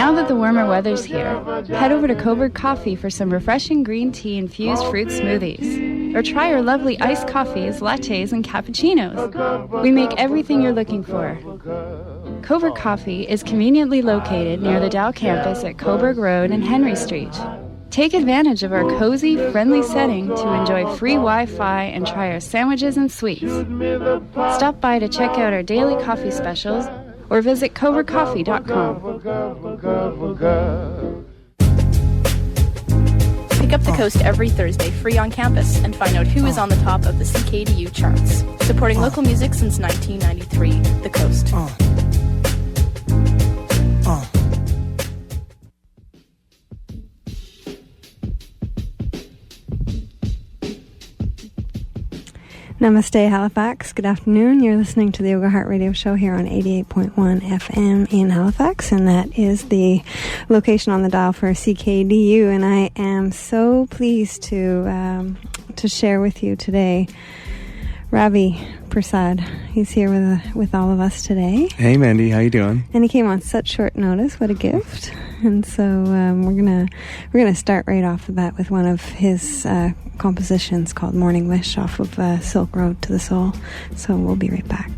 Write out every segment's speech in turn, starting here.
Now that the warmer weather's here, head over to Coburg Coffee for some refreshing green tea infused fruit smoothies. Or try our lovely iced coffees, lattes, and cappuccinos. We make everything you're looking for. Coburg Coffee is conveniently located near the Dow campus at Coburg Road and Henry Street. Take advantage of our cozy, friendly setting to enjoy free Wi-Fi and try our sandwiches and sweets. Stop by to check out our daily coffee specials or visit coburgcoffee.com. Pick up the Coast every Thursday free on campus and find out who is on the top of the CKDU charts. Supporting local music since 1993, The Coast. Namaste, Halifax. Good afternoon. You're listening to the Yoga Heart Radio Show here on 88.1 FM in Halifax, and that is the location on the dial for CKDU. And I am so pleased to share with you today Ravi Persaud. He's here with all of us today. Hey, Mandee, how you doing? And he came on such short notice. What a gift! And so we're gonna start right off the bat with one of his compositions called Morning Wish off of Silk Road to the Soul. So we'll be right back.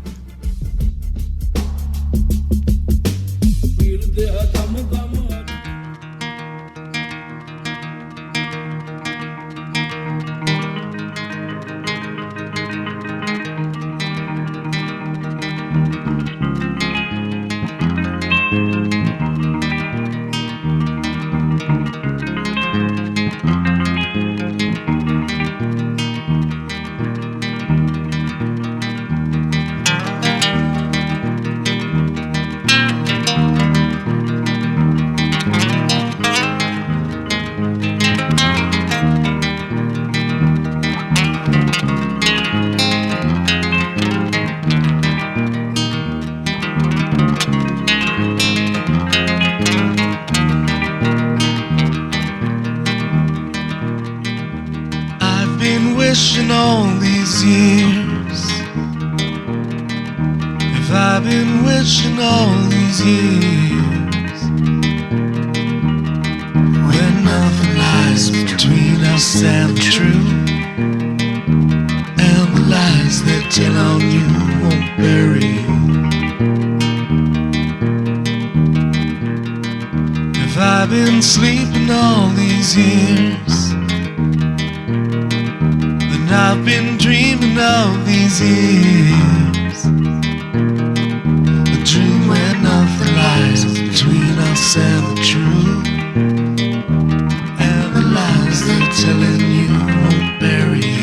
Wishing all these years, if I've been wishing all these years, when nothing lies between us and the truth, and the lies that tell on you won't bury you. If I've been sleeping all these years, I've been dreaming of these years, a dream where nothing lies between us and the truth, and the lies they're telling you won't bury you.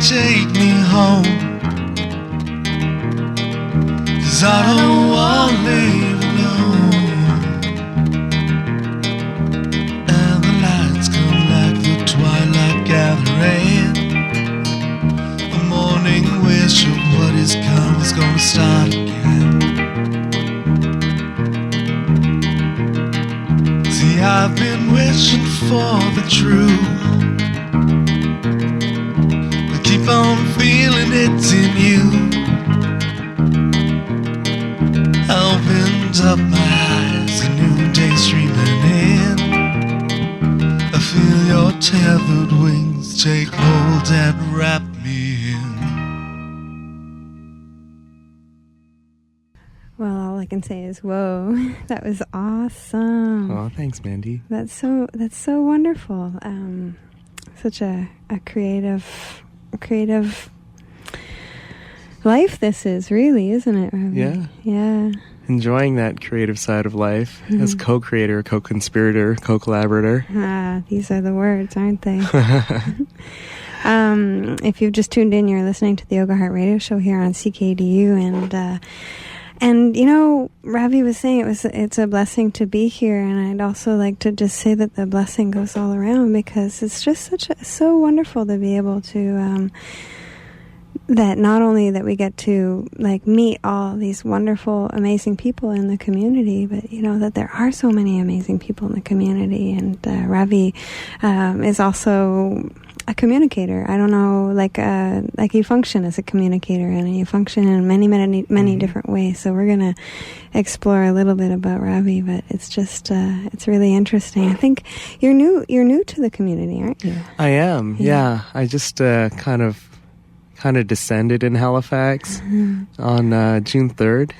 Take me home. I don't want to live alone. And the lights come like the twilight gathering. The morning wish of what is come is gonna start again. See, I've been wishing for the truth. I keep on feeling it's in you. Opened up my eyes, a new day streaming in. I feel your tethered wings take hold and wrap me in. Well, all I can say is, whoa, that was awesome. Oh, thanks, Mandee. That's so wonderful. Such a creative life this is, really, isn't it, Ravi? Yeah. Yeah. Enjoying that creative side of life as co-creator, co-conspirator, co-collaborator. These are the words, aren't they? If you've just tuned in, you're listening to the Yoga Heart Radio Show here on CKDU, and you know, Ravi was saying it's a blessing to be here, and I'd also like to just say that the blessing goes all around, because it's just so wonderful to be able to that not only that we get to like meet all these wonderful, amazing people in the community, but you know that there are so many amazing people in the community, and Ravi is also a communicator. I don't know, like you function as a communicator, and you function in many different ways. So we're gonna explore a little bit about Ravi, but it's just it's really interesting. I think you're new to the community, aren't you? I am. Yeah. I just kind of descended in Halifax on June 3rd,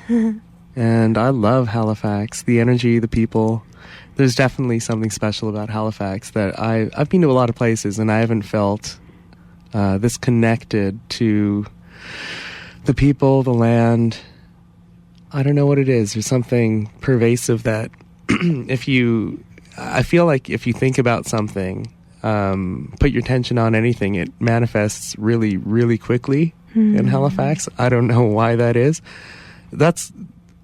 and I love Halifax. The energy, the people. There's definitely something special about Halifax that I've been to a lot of places, and I haven't felt this connected to the people, the land. I don't know what it is. There's something pervasive that I feel like if you think about something, put your attention on anything, it manifests really, really quickly in Halifax. I don't know why that is. That's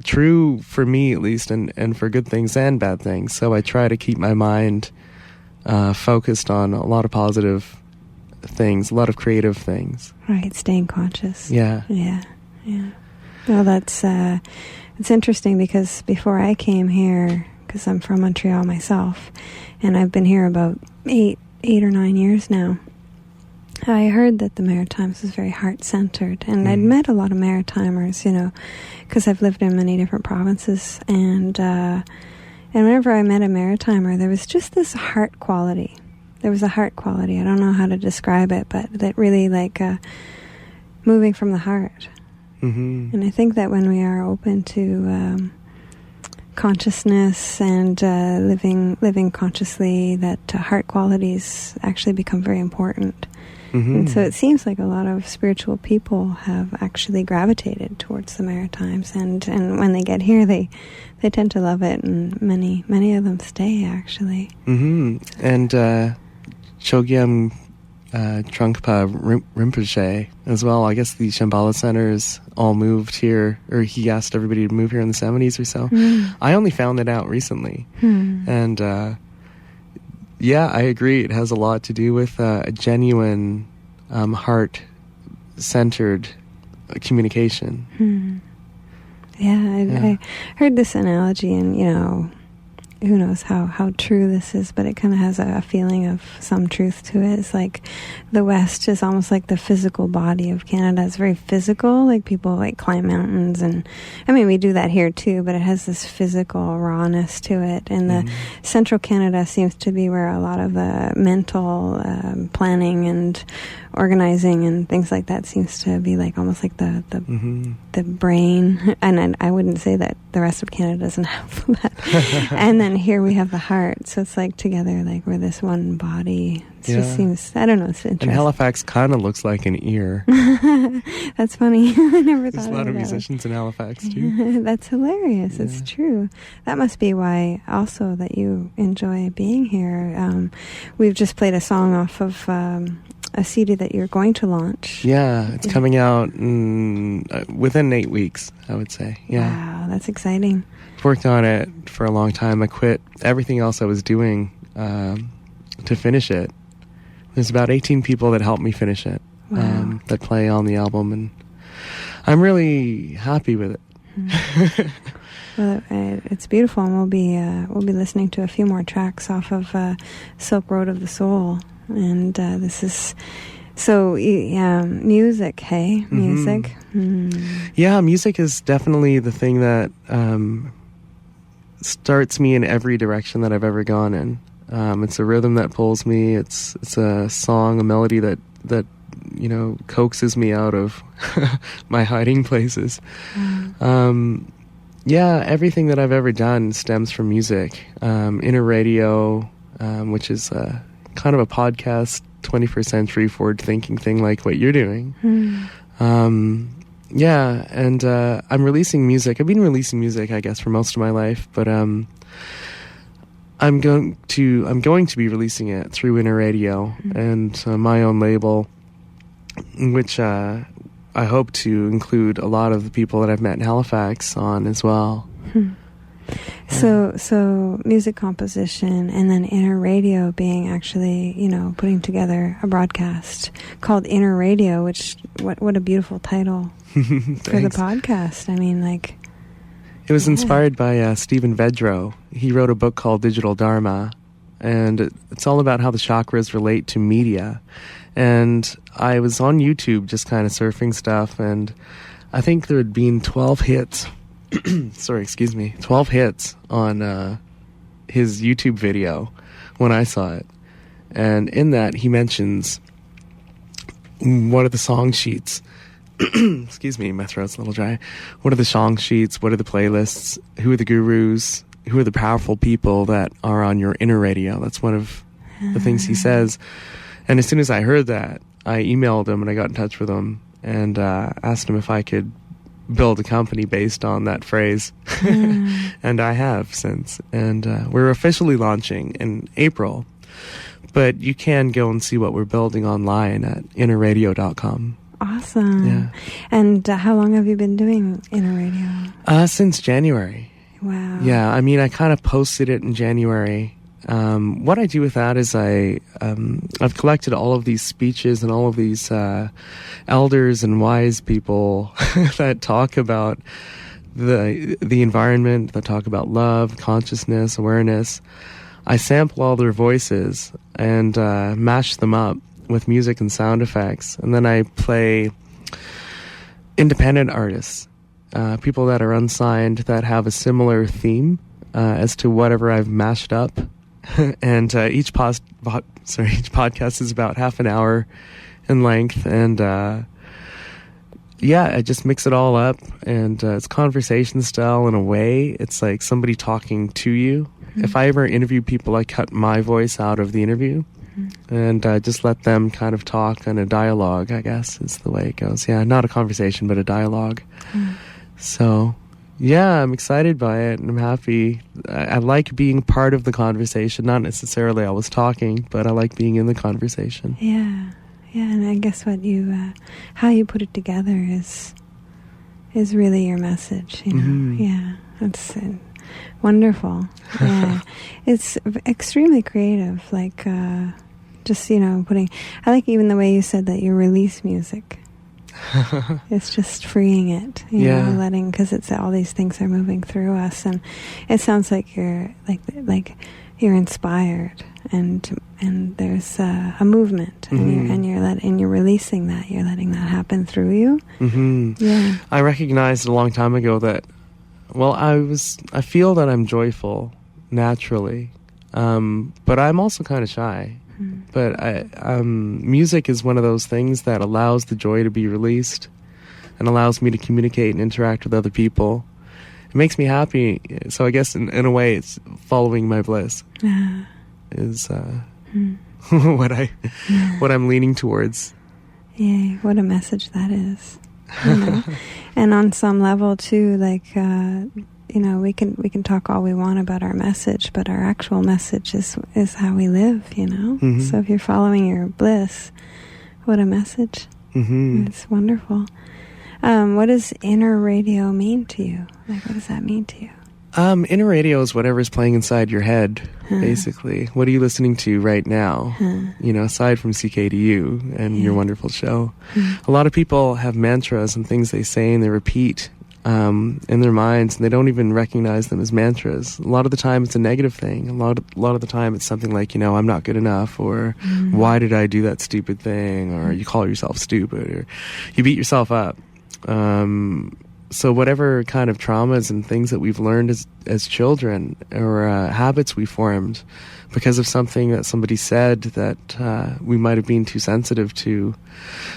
true for me, at least, and for good things and bad things. So I try to keep my mind focused on a lot of positive things, a lot of creative things. Right, staying conscious. Yeah. Well, that's it's interesting, because before I came here, because I'm from Montreal myself, and I've been here about 8 or 9 years now, I heard that the Maritimes was very heart-centered, and I'd met a lot of Maritimers, you know, because I've lived in many different provinces, and whenever I met a Maritimer, there was just this heart quality. There was a heart quality. I don't know how to describe it, but that really, like, moving from the heart. Mm-hmm. And I think that when we are open to consciousness and living consciously, that heart qualities actually become very important. Mm-hmm. And so it seems like a lot of spiritual people have actually gravitated towards the Maritimes, and when they get here, they tend to love it, and many of them stay, actually. Mm-hmm. And Chogyam Trungpa Rinpoche as well. I guess the Shambhala centers all moved here, or he asked everybody to move here in the 70s or so. I only found that out recently. And yeah, I agree. It has a lot to do with a genuine heart-centered communication. I heard this analogy, and you know, who knows how true this is, but it kind of has a feeling of some truth to it. It's like the West is almost like the physical body of Canada. It's very physical, like people like climb mountains, and I mean we do that here too, but it has this physical rawness to it. And the central Canada seems to be where a lot of the mental planning and organizing and things like that seems to be like almost like the brain. And I wouldn't say that the rest of Canada doesn't have that. And then here we have the heart, so it's like together, like we're this one body. It just seems, I don't know, it's interesting. And Halifax kind of looks like an ear. That's funny. I never thought of it. There's a lot of musicians in Halifax too. That's hilarious. Yeah. It's true. That must be why also that you enjoy being here. We've just played a song off of a CD that you're going to launch. Yeah, it's coming out within 8 weeks, I would say. Yeah. Wow, that's exciting. Worked on it for a long time. I quit everything else I was doing to finish it. There's about 18 people that helped me finish it. Wow. That play on the album, and I'm really happy with it. Well, it's beautiful, and we'll be listening to a few more tracks off of Silk Road of the Soul, and this is music. Hey, music. Yeah, music is definitely the thing that starts me in every direction that I've ever gone in. It's a rhythm that pulls me. It's a song, a melody that coaxes me out of my hiding places. Yeah, everything that I've ever done stems from music. Inner Radio, which is kind of a podcast, 21st century forward thinking thing like what you're doing. Yeah, and I'm releasing music. I've been releasing music, I guess, for most of my life, but I'm going to be releasing it through Inner Radio and my own label, which I hope to include a lot of the people that I've met in Halifax on as well. So music composition, and then Inner Radio being actually, putting together a broadcast called Inner Radio, which what a beautiful title for the podcast. I mean, like, it was inspired by Stephen Vedro. He wrote a book called Digital Dharma, and it's all about how the chakras relate to media. And I was on YouTube just kind of surfing stuff, and I think there had been 12 hits. 12 hits on his YouTube video when I saw it. And in that, he mentions what are the song sheets. Excuse me, my throat's a little dry. What are the song sheets? What are the playlists? Who are the gurus? Who are the powerful people that are on your Inner Radio? That's one of the things he says. And as soon as I heard that, I emailed him and I got in touch with him and asked him if I could build a company based on that phrase. And I have since. And we're officially launching in April. But you can go and see what we're building online at innerradio.com. Awesome. Yeah. And how long have you been doing Inner Radio? Since January. Wow. Yeah, I mean, I kind of posted it in January. What I do with that is I've collected all of these speeches and all of these elders and wise people that talk about the environment, that talk about love, consciousness, awareness. I sample all their voices and mash them up with music and sound effects, and then I play independent artists, people that are unsigned that have a similar theme as to whatever I've mashed up. And each podcast is about half an hour in length, and I just mix it all up, and it's conversation style in a way. It's like somebody talking to you. If I ever interview people, I cut my voice out of the interview and just let them kind of talk in a dialogue, I guess is the way it goes. Yeah, not a conversation, but a dialogue. So yeah, I'm excited by it, and I'm happy. I like being part of the conversation, not necessarily always talking, but I like being in the conversation. Yeah, and I guess how you put it together is really your message, Yeah, that's wonderful. Yeah, it's extremely creative, like just, putting, I like even the way you said that you release music. It's just freeing it, you know, letting, because it's all these things are moving through us, and it sounds like you're like you're inspired, and there's a movement, and you're releasing that, you're letting that happen through you. Yeah, I recognized a long time ago that, well, I feel that I'm joyful naturally, but I'm also kind of shy. But music is one of those things that allows the joy to be released and allows me to communicate and interact with other people. It makes me happy. So I guess in a way it's following my bliss is what I'm leaning towards. Yeah, what a message that is. And on some level too, like we can talk all we want about our message, but our actual message is how we live, So if you're following your bliss, What a message. Mm-hmm. It's wonderful. What does inner radio mean to you? Like, what does that mean to you? Inner radio is whatever's playing inside your head, basically. What are you listening to right now? You know, aside from CKDU and your wonderful show. A lot of people have mantras and things they say and they repeat in their minds, and they don't even recognize them as mantras. A lot of the time it's a negative thing. A lot of the time it's something like, you know, I'm not good enough, or why did I do that stupid thing, or you call yourself stupid, or you beat yourself up. So whatever kind of traumas and things that we've learned as children, or habits we formed because of something that somebody said that we might have been too sensitive to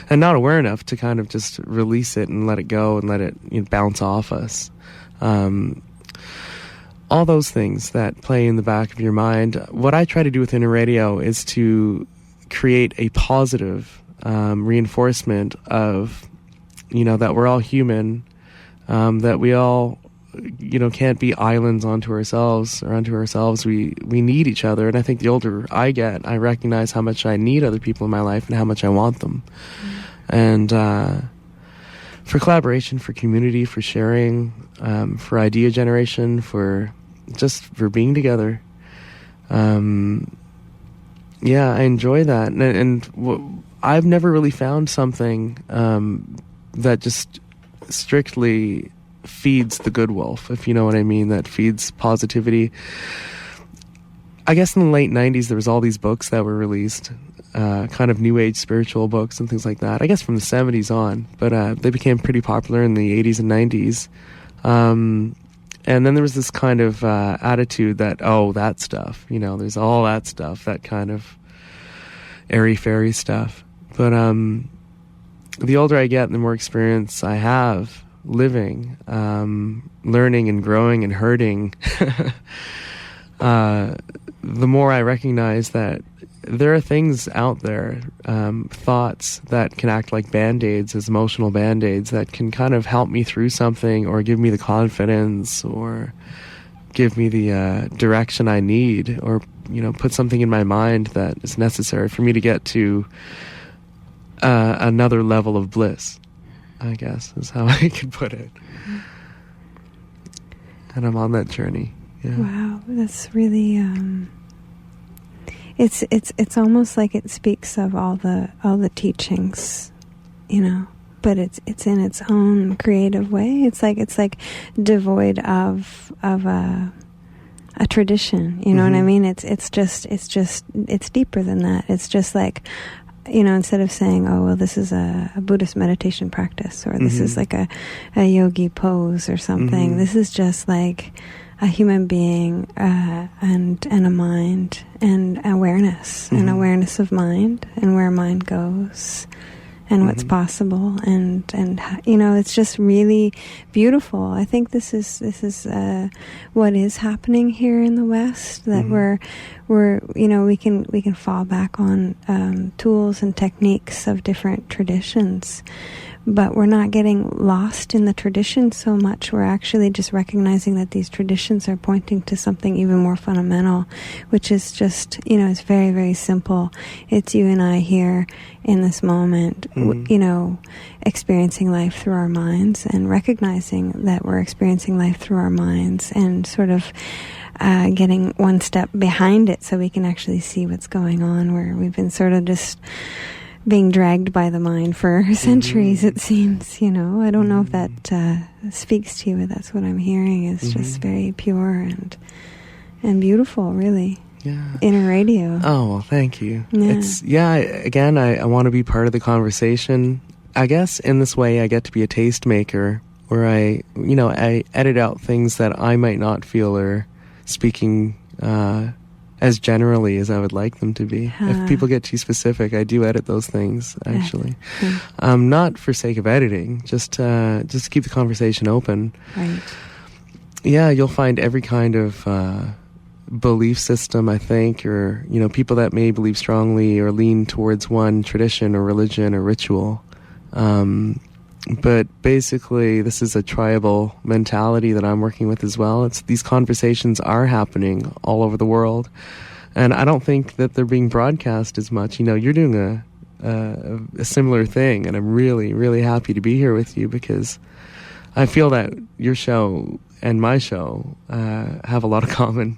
and not aware enough to kind of just release it and let it go and let it, you know, bounce off us. All those things that play in the back of your mind. What I try to do with Inner Radio is to create a positive reinforcement of, you know, that we're all human, that we all, you know, can't be islands unto ourselves. We need each other. And I think the older I get, I recognize how much I need other people in my life and how much I want them. And for collaboration, for community, for sharing, for idea generation, for being together. Yeah, I enjoy that. And I've never really found something that just strictly feeds the good wolf, if you know what I mean, that feeds positivity. I guess in the late 90s there was all these books that were released, kind of new age spiritual books and things like that, I guess from the 70s on, but they became pretty popular in the 80s and 90s. And then there was this kind of attitude that, oh, that stuff, you know, there's all that stuff, that kind of airy-fairy stuff. But the older I get, the more experience I have living, learning and growing and hurting, the more I recognize that there are things out there, thoughts that can act like Band-Aids, as emotional Band-Aids, that can kind of help me through something, or give me the confidence, or give me the direction I need, or, you know, put something in my mind that is necessary for me to get to another level of bliss, I guess, is how I could put it. And I'm on that journey. Yeah. Wow, that's really it's almost like it speaks of all the teachings, you know, but it's in its own creative way. It's like devoid of a tradition, you know what I mean? It's deeper than that. It's just like, you know, instead of saying, oh, well, this is a Buddhist meditation practice, or this is like a yogi pose or something, this is just like a human being and a mind and awareness, and awareness of mind and where mind goes and what's possible, and you know, it's just really beautiful. I think this is what is happening here in the West, that we're you know, we can fall back on tools and techniques of different traditions, but we're not getting lost in the tradition so much. We're actually just recognizing that these traditions are pointing to something even more fundamental, which is just, you know, it's very, very simple. It's you and I here in this moment, you know, experiencing life through our minds, and recognizing that we're experiencing life through our minds, and sort of getting one step behind it so we can actually see what's going on, where we've been sort of just being dragged by the mind for centuries, it seems, you know. I don't know if that speaks to you, but that's what I'm hearing, is just very pure and beautiful, really. Yeah. Inner radio. Oh, well, thank you. Yeah. Again, I want to be part of the conversation. I guess in this way I get to be a tastemaker, where I edit out things that I might not feel are speaking as generally as I would like them to be. If people get too specific, I do edit those things, actually. Not for sake of editing, just to keep the conversation open. Right. Yeah, you'll find every kind of belief system, I think, or, you know, people that may believe strongly or lean towards one tradition or religion or ritual. But basically, this is a tribal mentality that I'm working with as well. These conversations are happening all over the world, and I don't think that they're being broadcast as much. You know, you're doing a similar thing, and I'm really, really happy to be here with you because I feel that your show and my show have a lot in common.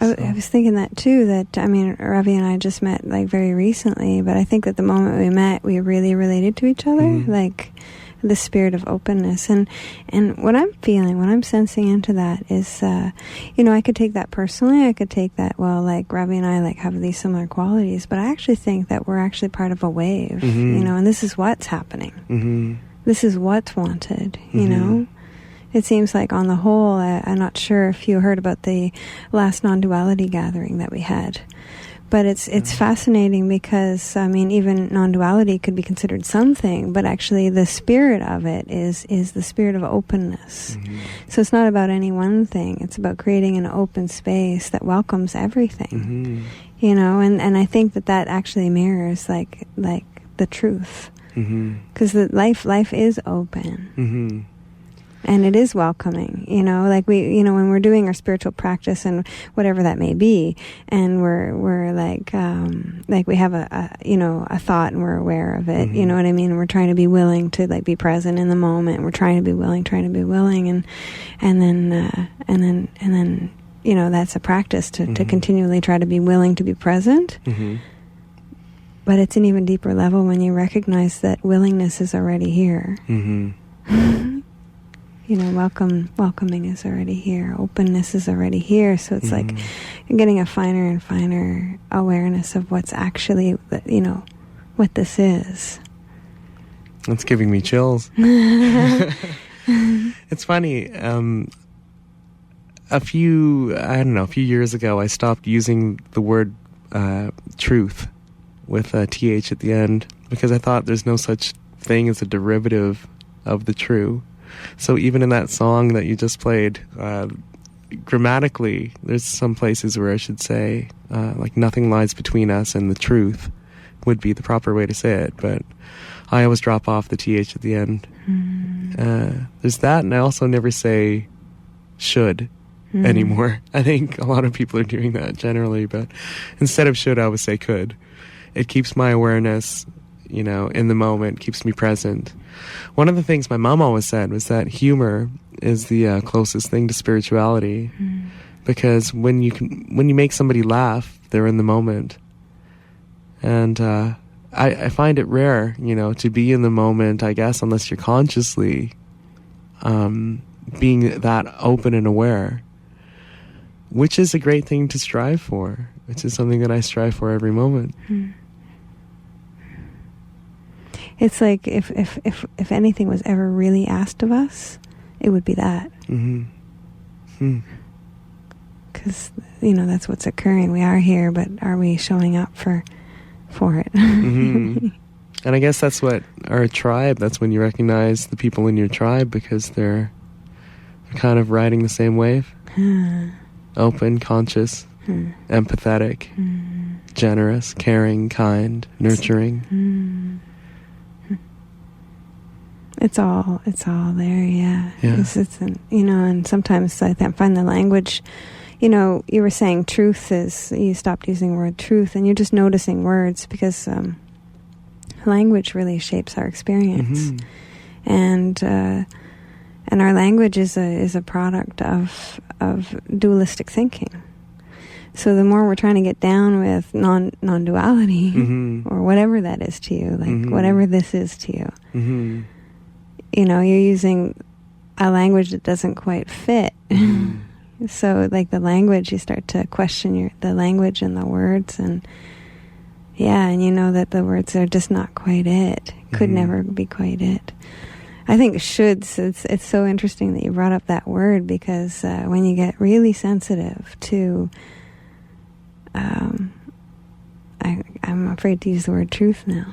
I was thinking that too, that, I mean, Ravi and I just met like very recently, but I think that the moment we met, we really related to each other, like the spirit of openness. And what I'm feeling, what I'm sensing into that is, I could take that personally. I could take that, well, like Ravi and I like have these similar qualities, but I actually think that we're actually part of a wave, and this is what's happening. This is what's wanted, you know? It seems like on the whole, I'm not sure if you heard about the last Non-Duality gathering that we had, but it's fascinating because, I mean, even Non-Duality could be considered something, but actually the spirit of it is the spirit of openness. So it's not about any one thing. It's about creating an open space that welcomes everything, and I think that actually mirrors like the truth, because life is open. And it is welcoming, like we, when we're doing our spiritual practice and whatever that may be, and we're like we have a thought and we're aware of it, you know what I mean? We're trying to be willing to like be present in the moment. We're trying to be willing, and then, that's a practice to continually try to be willing to be present. But it's an even deeper level when you recognize that willingness is already here. Welcoming is already here. Openness is already here. So it's like you're getting a finer and finer awareness of what's actually, what this is. It's giving me chills. It's funny. A few years ago, I stopped using the word truth with a TH at the end because I thought there's no such thing as a derivative of the true. So even in that song that you just played, grammatically, there's some places where I should say, like, nothing lies between us and the truth would be the proper way to say it. But I always drop off the TH at the end. There's that, and I also never say should anymore. I think a lot of people are doing that generally, but instead of should, I would say could. It keeps my awareness, in the moment, keeps me present. One of the things my mom always said was that humor is the closest thing to spirituality, because when you make somebody laugh, they're in the moment. And I find it rare, to be in the moment, I guess, unless you're consciously being that open and aware, which is a great thing to strive for, which is something that I strive for every moment. It's like if anything was ever really asked of us, it would be that. Because, that's what's occurring. We are here, but are we showing up for it? And I guess that's what our tribe, that's when you recognize the people in your tribe because they're kind of riding the same wave. Open, conscious, empathetic, generous, caring, kind, nurturing. It's all there, yeah. It's and sometimes I find the language, you were saying truth is, you stopped using the word truth, and you're just noticing words because language really shapes our experience. And our language is a product of dualistic thinking. So the more we're trying to get down with non-duality, or whatever that is to you, like whatever this is to you, you're using a language that doesn't quite fit. So like the language, you start to question the language and the words, and and that the words are just not quite it. Could never be quite it. I think shoulds, it's so interesting that you brought up that word, because when you get really sensitive to I'm afraid to use the word truth now.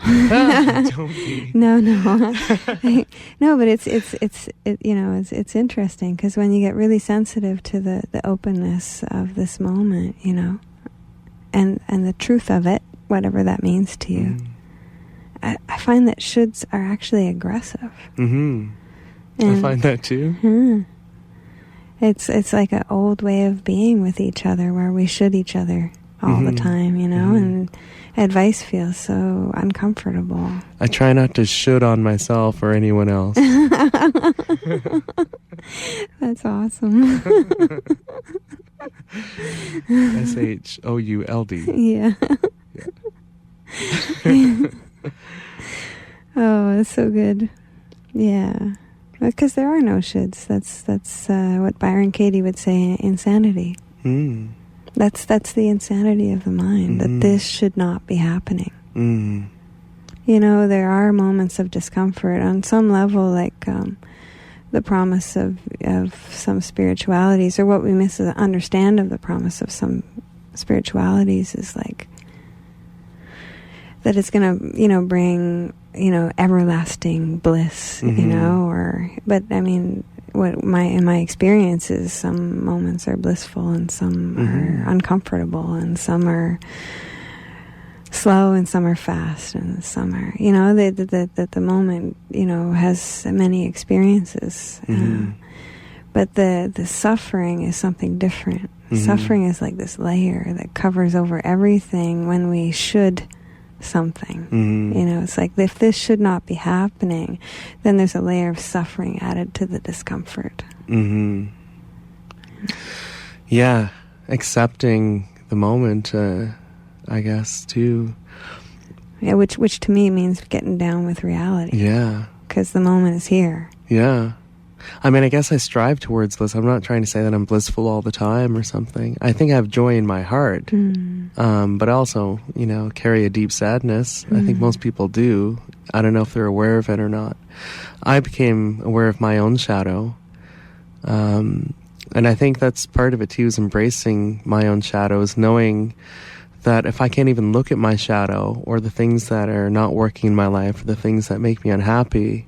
Don't be. No. No, but it's interesting, because when you get really sensitive to the openness of this moment, and the truth of it, whatever that means to you, I find that shoulds are actually aggressive. I find that too. It's like an old way of being with each other, where we should each other. all the time, you know, and advice feels so uncomfortable. I try not to should on myself or anyone else. That's awesome. SHOULD. Yeah. Oh, that's so good. Yeah. Because there are no shoulds. That's what Byron Katie would say, insanity. Mm. That's the insanity of the mind, that this should not be happening. Mm. You know, there are moments of discomfort on some level, like the promise of some spiritualities, or what we misunderstand of the promise of some spiritualities is like that it's going to, you know, bring, you know, everlasting bliss, you know, but I mean, in my experience is some moments are blissful and some are uncomfortable and some are slow and some are fast and some are, you know, that the moment, you know, has many experiences. But the suffering is something different. Suffering is like this layer that covers over everything when we should something. You know, it's like if this should not be happening, then there's a layer of suffering added to the discomfort. Yeah, accepting the moment, I guess, too. Yeah, which to me means getting down with reality. Yeah. Because the moment is here. Yeah. I mean, I guess I strive towards bliss. I'm not trying to say that I'm blissful all the time or something. I think I have joy in my heart. But also, you know, carry a deep sadness. I think most people do. I don't know if they're aware of it or not. I became aware of my own shadow. And I think that's part of it too, is embracing my own shadows, knowing that if I can't even look at my shadow or the things that are not working in my life, or the things that make me unhappy,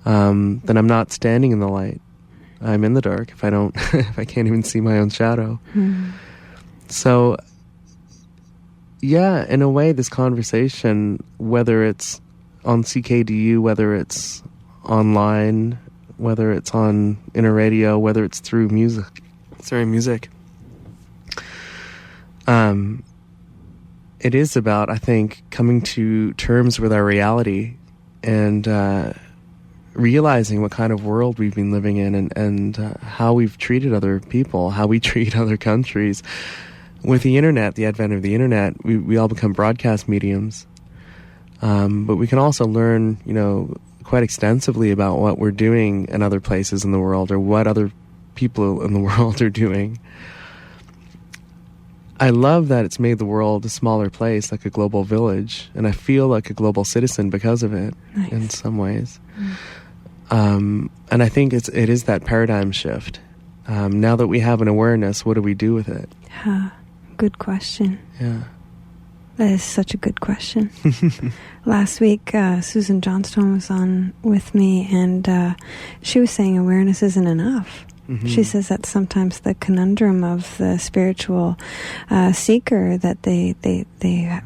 then I'm not standing in the light. I'm in the dark if I don't, if I can't even see my own shadow. So, yeah, in a way, this conversation, whether it's on CKDU, whether it's online, whether it's on inner radio, whether it's through music, it is about, I think, coming to terms with our reality and realizing what kind of world we've been living in and how we've treated other people, how we treat other countries. With the internet, the advent of the internet, we all become broadcast mediums. But we can also learn, you know, quite extensively about what we're doing in other places in the world or what other people in the world are doing. I love that it's made the world a smaller place, like a global village, and I feel like a global citizen because of it. Nice. In some ways. And I think it is that paradigm shift. Now that we have an awareness, what do we do with it? Good question. Yeah. That is such a good question. Last week, Susan Johnstone was on with me, and she was saying awareness isn't enough. She says that's sometimes the conundrum of the spiritual seeker, that they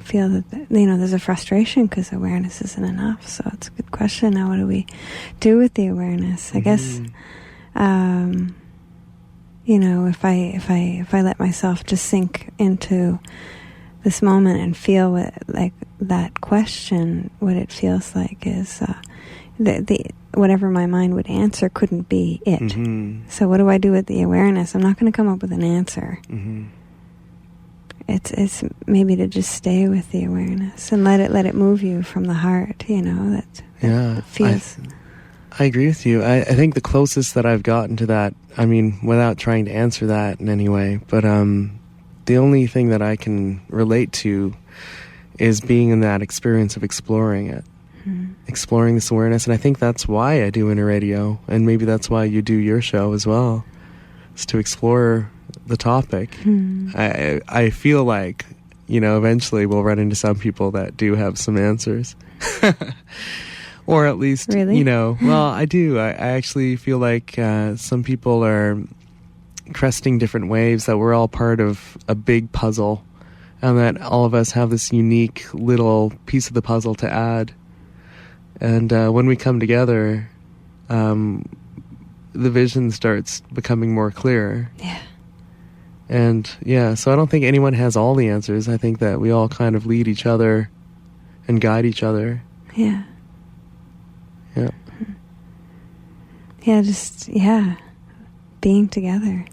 feel that, you know, there's a frustration because awareness isn't enough. So it's a good question. Now, what do we do with the awareness? I guess, you know, if I let myself just sink into this moment and feel what, like, that question, what it feels like is the whatever my mind would answer couldn't be it. So what do I do with the awareness? I'm not going to come up with an answer. It's maybe to just stay with the awareness and let it move you from the heart. You know, that feels. I agree with you. I think the closest that I've gotten to that, I mean, without trying to answer that in any way, but the only thing that I can relate to is being in that experience of exploring it. Exploring this awareness, and I think that's why I do inner radio, and maybe that's why you do your show as well, is to explore the topic. I feel like, you know, eventually we'll run into some people that do have some answers. Or at least, really? You know, well, I do. I actually feel like some people are cresting different waves, that we're all part of a big puzzle, and that all of us have this unique little piece of the puzzle to add. And when we come together, the vision starts becoming more clear. Yeah. And yeah, so I don't think anyone has all the answers. I think that we all kind of lead each other and guide each other. Yeah. Yeah. Yeah, being together.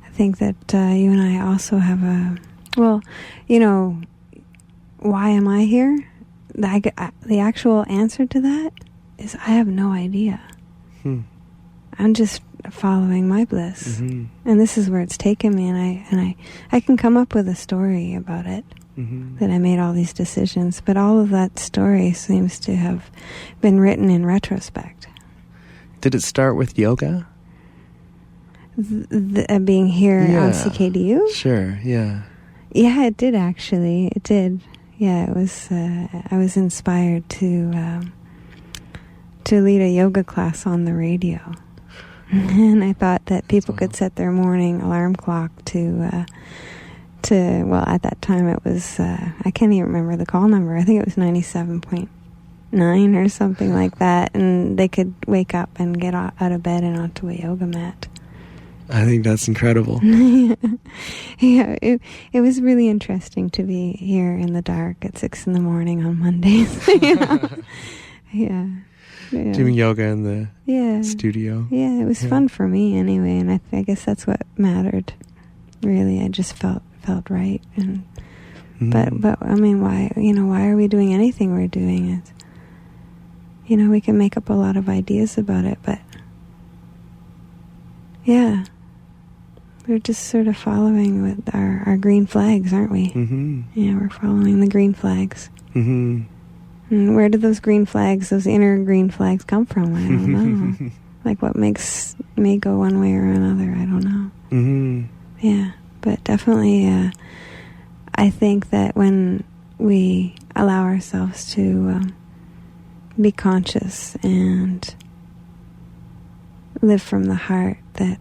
I think that you and I also have why am I here? The actual answer to that is I have no idea. I'm just following my bliss. And this is where it's taken me, and I can come up with a story about it, that I made all these decisions, but all of that story seems to have been written in retrospect. Did it start with yoga? Being here on CKDU? Sure, yeah. Yeah, it did actually. It did. Yeah, it was. I was inspired to lead a yoga class on the radio, and I thought that people could set their morning alarm clock to. Well, at that time it was. I can't even remember the call number. I think it was 97.9 or something like that, and they could wake up and get out of bed and onto a yoga mat. I think that's incredible. Yeah, it was really interesting to be here in the dark at 6 a.m. on Mondays. Yeah. Doing yoga in the studio. Yeah, it was fun for me anyway, and I guess that's what mattered. Really, I just felt right, and but I mean, why are we doing anything we're doing? It, we can make up a lot of ideas about it, but yeah. We're just sort of following with our green flags, aren't we? Yeah, we're following the green flags. And where do those green flags, those inner green flags, come from? I don't know. Like what makes me go one way or another, I don't know. Yeah, but definitely I think that when we allow ourselves to be conscious and live from the heart, that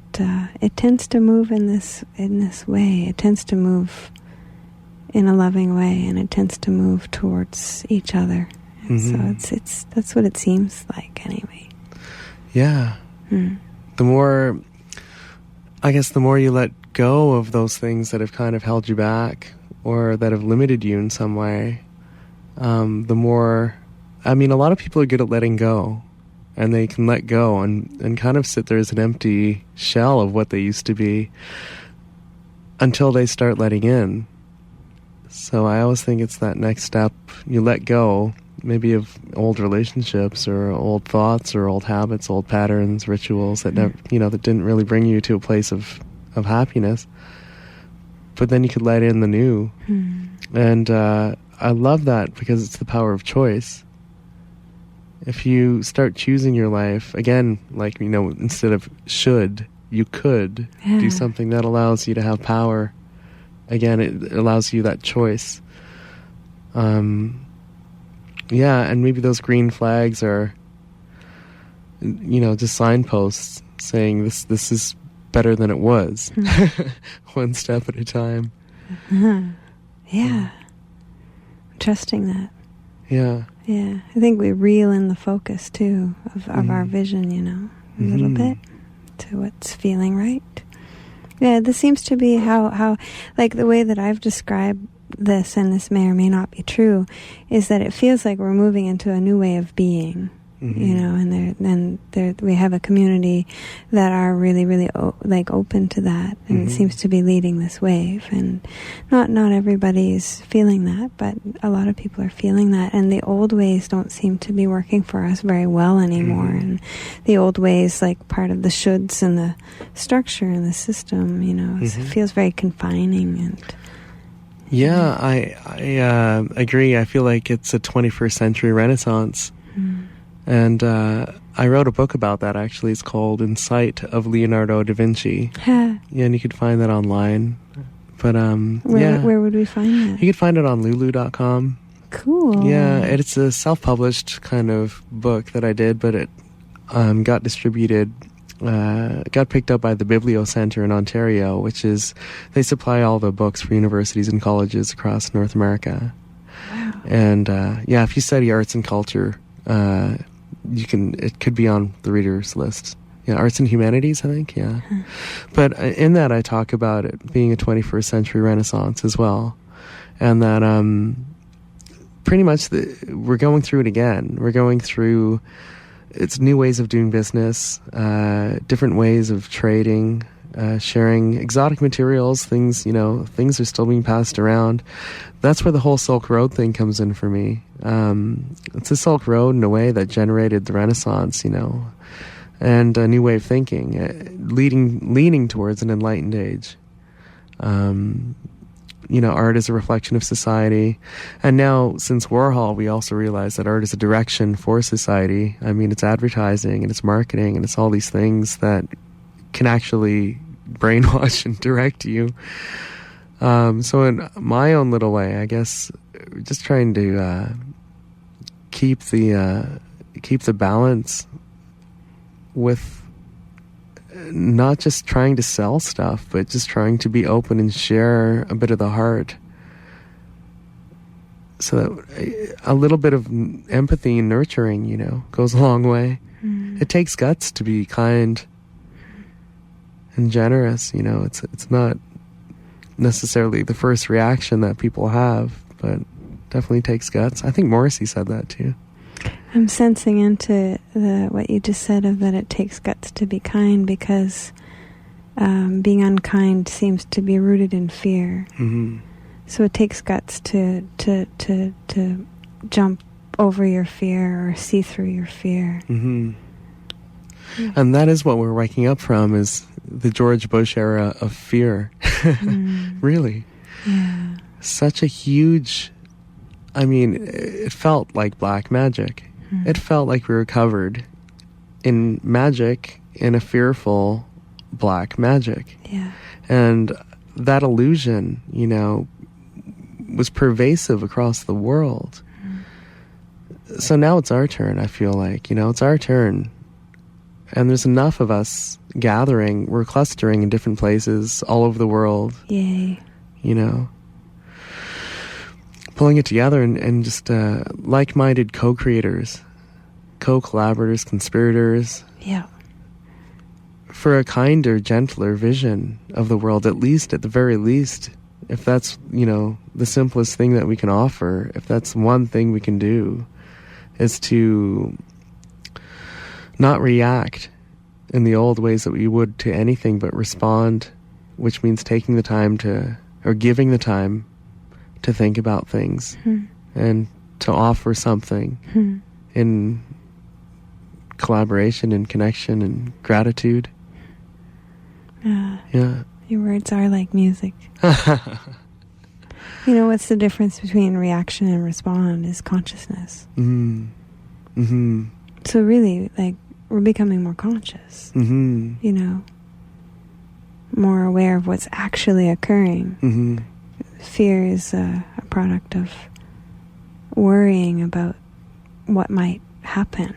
it tends to move in this way. It tends to move in a loving way, and it tends to move towards each other. And so it's that's what it seems like anyway. Yeah. The more you let go of those things that have kind of held you back or that have limited you in some way, the more, a lot of people are good at letting go. And they can let go and kind of sit there as an empty shell of what they used to be until they start letting in. So I always think it's that next step. You let go, maybe of old relationships or old thoughts or old habits, old patterns, rituals that never, that didn't really bring you to a place of happiness. But then you could let in the new. And I love that because it's the power of choice. If you start choosing your life, again, like, instead of should, you could do something that allows you to have power. Again, it allows you that choice. And maybe those green flags are, just signposts saying this is better than it was. One step at a time. Yeah. Trusting that. Yeah. Yeah, I think we reel in the focus, too, of our vision, a little bit to what's feeling right. Yeah, this seems to be how, like, the way that I've described this, and this may or may not be true, is that it feels like we're moving into a new way of being, and we have a community that are really, really open to that, and it seems to be leading this wave. And not everybody's feeling that, but a lot of people are feeling that. And the old ways don't seem to be working for us very well anymore. And the old ways, like part of the shoulds and the structure and the system, it feels very confining. And yeah, I agree. I feel like it's a 21st century renaissance. And I wrote a book about that, actually. It's called In Sight of Leonardo da Vinci. Yeah, and you could find that online. But where would we find that? You could find it on lulu.com. Cool. Yeah, it's a self-published kind of book that I did, but it got distributed, got picked up by the Biblio Center in Ontario, they supply all the books for universities and colleges across North America. Wow. And if you study arts and culture, it could be on the reader's list Yeah, arts and humanities, I think, yeah. But in that I talk about it being a 21st century Renaissance as well. And that pretty much we're going through it again. We're going through, it's new ways of doing business, different ways of trading, sharing exotic materials, things are still being passed around. That's where the whole Silk Road thing comes in for me. It's the Silk Road in a way that generated the Renaissance, and a new way of thinking, leaning towards an enlightened age. Art is a reflection of society. And now, since Warhol, we also realize that art is a direction for society. I mean, it's advertising and it's marketing and it's all these things that can actually brainwash and direct you. So in my own little way, I guess, just trying to keep the balance with not just trying to sell stuff, but just trying to be open and share a bit of the heart. So that a little bit of empathy and nurturing, goes a long way. It takes guts to be kind and generous. It's not necessarily the first reaction that people have, but definitely takes guts. I think Morrissey said that too. I'm sensing into what you just said of that it takes guts to be kind, because being unkind seems to be rooted in fear. Mm-hmm. So it takes guts to jump over your fear or see through your fear. Mm-hmm. Yeah. And that is what we're waking up from, is the George Bush era of fear. Really. Yeah. Such a huge... it felt like black magic. It felt like we were covered in magic, in a fearful black magic. Yeah. And that illusion, was pervasive across the world. So now it's our turn, I feel like. It's our turn. And there's enough of us gathering. We're clustering in different places all over the world. Yay. Pulling it together and just like-minded co-creators, co-collaborators, conspirators. Yeah. For a kinder, gentler vision of the world, at the very least, if that's, the simplest thing that we can offer, if that's one thing we can do, is to not react in the old ways that we would to anything, but respond, which means taking the time or giving the time to think about things and to offer something in collaboration and connection and gratitude. Yeah. Your words are like music. What's the difference between reaction and respond is consciousness. Mm-hmm. Mm-hmm. So really, we're becoming more conscious. Mm-hmm. More aware of what's actually occurring. Mm-hmm. Fear is a product of worrying about what might happen,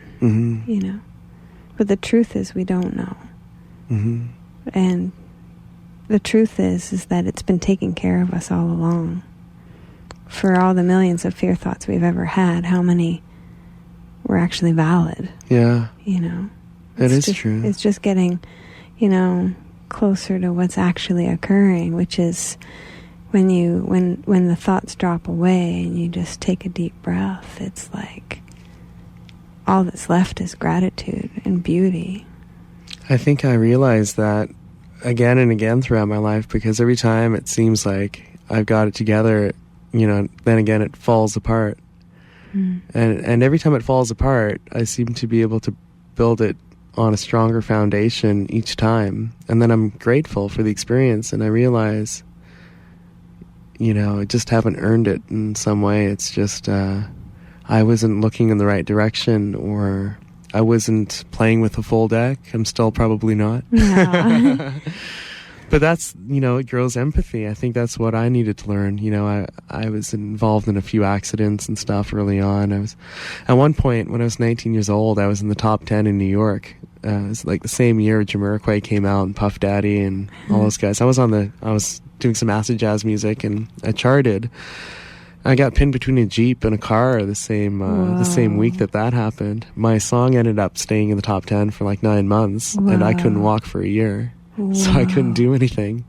But the truth is we don't know. Mm-hmm. And the truth is that it's been taking care of us all along. For all the millions of fear thoughts we've ever had, how many were actually valid? Yeah. It is true. It's just getting, closer to what's actually occurring, which is when the thoughts drop away and you just take a deep breath, it's like all that's left is gratitude and beauty. I think I realized that again and again throughout my life, because every time it seems like I've got it together, then again it falls apart. And every time it falls apart, I seem to be able to build it on a stronger foundation each time. And then I'm grateful for the experience, and I realize, I just haven't earned it in some way. It's just I wasn't looking in the right direction, or I wasn't playing with a full deck. I'm still probably not. Yeah. But that's, it grows empathy. I think that's what I needed to learn. I was involved in a few accidents and stuff early on. At one point, when I was 19 years old, I was in the top 10 in New York. It was like the same year Jamiroquai came out, and Puff Daddy and all those guys. I was doing some acid jazz music, and I charted. I got pinned between a Jeep and a car the same week that happened. My song ended up staying in the top 10 for like 9 months, and I couldn't walk for a year, so I couldn't do anything.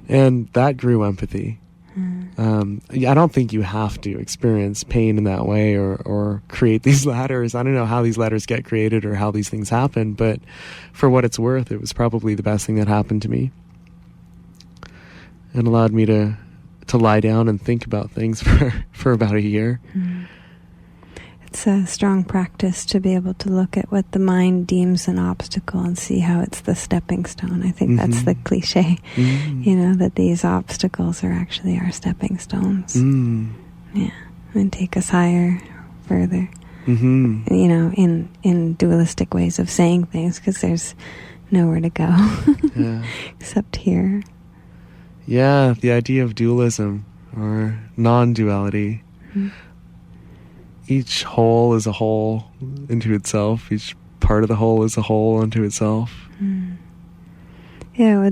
And that grew empathy. I don't think you have to experience pain in that way or create these ladders. I don't know how these ladders get created or how these things happen, but for what it's worth, it was probably the best thing that happened to me. It allowed me to lie down and think about things for about a year. It's a strong practice to be able to look at what the mind deems an obstacle and see how it's the stepping stone. I think that's the cliche, that these obstacles are actually our stepping stones. Yeah, and take us higher, further. In dualistic ways of saying things, because there's nowhere to go except here. Yeah, the idea of dualism or non-duality. Each whole is a whole into itself. Each part of the whole is a whole unto itself. Yeah, well,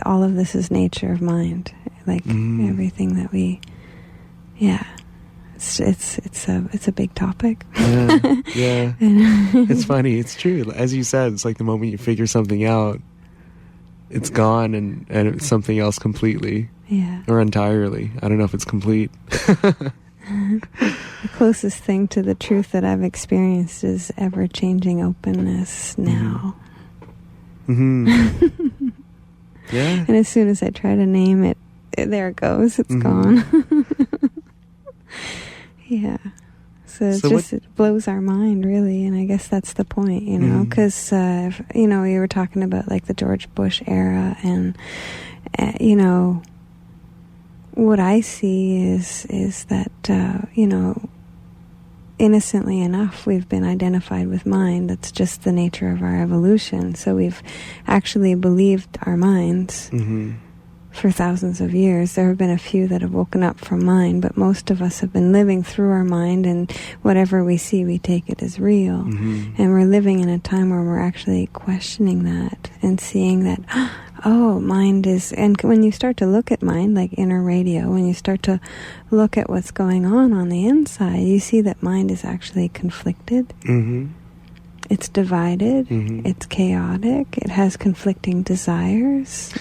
all of this is nature of mind. Like everything that we, it's a big topic. Yeah. It's funny. It's true. As you said, it's like the moment you figure something out, it's gone and it's something else completely. Yeah. Or entirely. I don't know if it's complete. The closest thing to the truth that I've experienced is ever-changing openness now. Yeah. And as soon as I try to name it, there it goes. It's gone. Yeah. So it blows our mind, really, and I guess that's the point, because, we were talking about, like, the George Bush era, and, what I see is that, innocently enough, we've been identified with mind. That's just the nature of our evolution. So we've actually believed our minds for thousands of years. There have been a few that have woken up from mind, but most of us have been living through our mind, and whatever we see, we take it as real. And we're living in a time where we're actually questioning that and seeing that, mind is... And when you start to look at mind, like inner radio, when you start to look at what's going on the inside, you see that mind is actually conflicted. It's divided. It's chaotic. It has conflicting desires.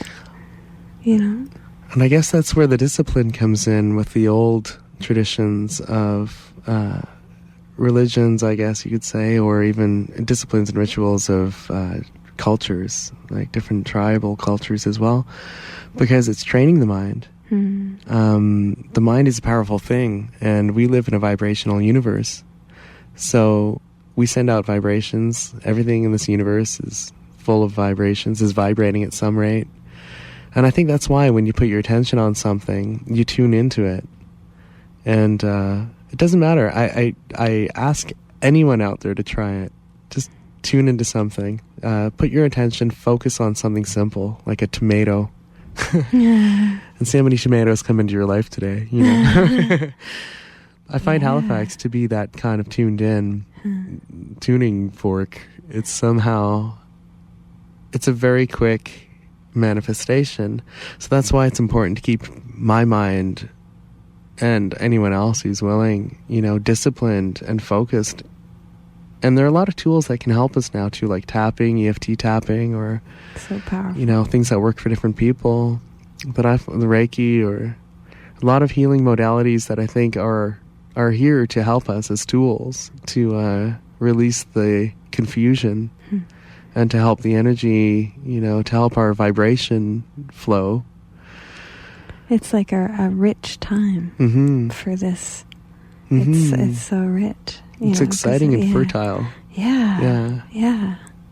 And I guess that's where the discipline comes in with the old traditions of religions, I guess you could say, or even disciplines and rituals of cultures, like different tribal cultures as well, because it's training the mind. The mind is a powerful thing, and we live in a vibrational universe. So we send out vibrations. Everything in this universe is full of vibrations, is vibrating at some rate. And I think that's why when you put your attention on something, you tune into it. And it doesn't matter. I ask anyone out there to try it. Just tune into something. Put your attention, focus on something simple, like a tomato. And see how many tomatoes come into your life today. I find Halifax to be that kind of tuned in tuning fork. It's a very quick manifestation. So that's why it's important to keep my mind and anyone else who's willing, disciplined and focused. And there are a lot of tools that can help us now too, like tapping, EFT tapping, or so powerful. Things that work for different people. But the Reiki, or a lot of healing modalities that I think are here to help us as tools to release the confusion. And to help the energy, to help our vibration flow. It's like a rich time for this. It's so rich. It's exciting and fertile. Yeah.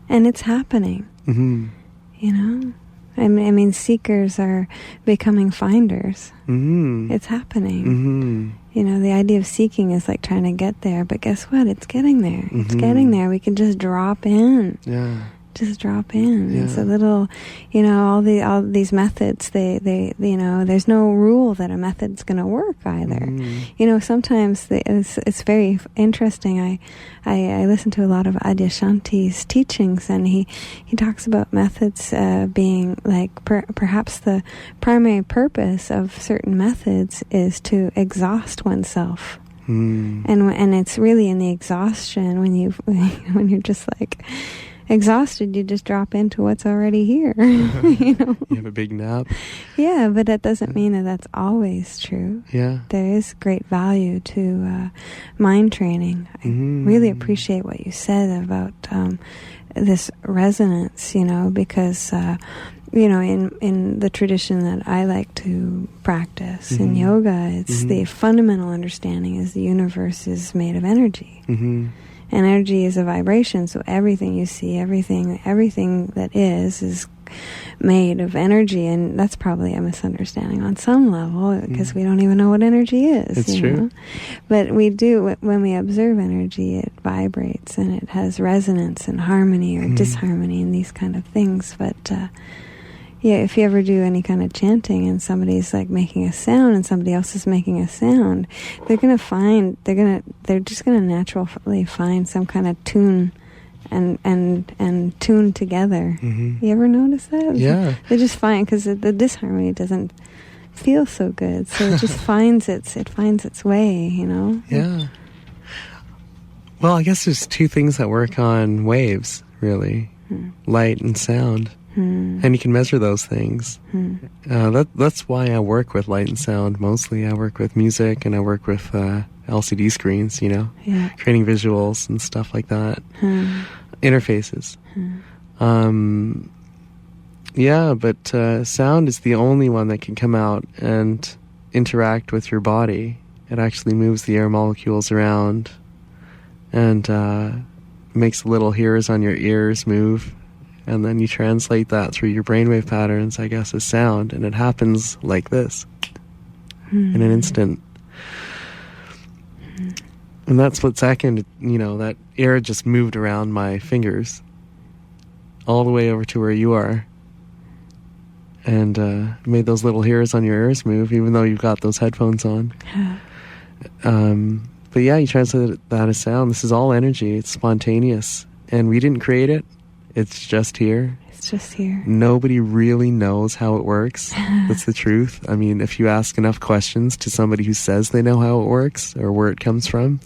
And it's happening. I mean, seekers are becoming finders. It's happening. The idea of seeking is like trying to get there, but guess what? It's getting there. It's getting there. We can just drop in Just drop in. Yeah. It's a little, all these methods, they there's no rule that a method's going to work either. Sometimes it's very interesting. I listen to a lot of Adyashanti's teachings, and he talks about methods being like perhaps the primary purpose of certain methods is to exhaust oneself. And it's really in the exhaustion when you're just like exhausted, you just drop into what's already here. You have a big nap. Yeah, but that doesn't mean that that's always true. Yeah. There is great value to mind training. I really appreciate what you said about this resonance, because in the tradition that I like to practice in yoga, it's the fundamental understanding is the universe is made of energy. Energy is a vibration, so everything you see, everything that is made of energy, and that's probably a misunderstanding on some level because we don't even know what energy is. It's true. Know? But we do, when we observe energy, it vibrates and it has resonance and harmony or disharmony and these kind of things. But yeah, if you ever do any kind of chanting and somebody's like making a sound and somebody else is making a sound, they're just gonna naturally find some kind of tune and tune together. You ever notice that? Yeah. They just find, because the disharmony doesn't feel so good, so it just finds its way, Yeah. Well, I guess there's two things that work on waves, really. Light and sound. And you can measure those things. That's why I work with light and sound mostly. I work with music and I work with LCD screens, creating visuals and stuff like that. Interfaces. But sound is the only one that can come out and interact with your body. It actually moves the air molecules around and makes little hairs on your ears move. And then you translate that through your brainwave patterns, I guess, as sound. And it happens like this in an instant. And that split second, that air just moved around my fingers all the way over to where you are. And made those little hairs on your ears move, even though you've got those headphones on. But yeah, you translate that as sound. This is all energy. It's spontaneous. And we didn't create it. It's just here. It's just here. Nobody really knows how it works. That's the truth. I mean, if you ask enough questions to somebody who says they know how it works or where it comes from,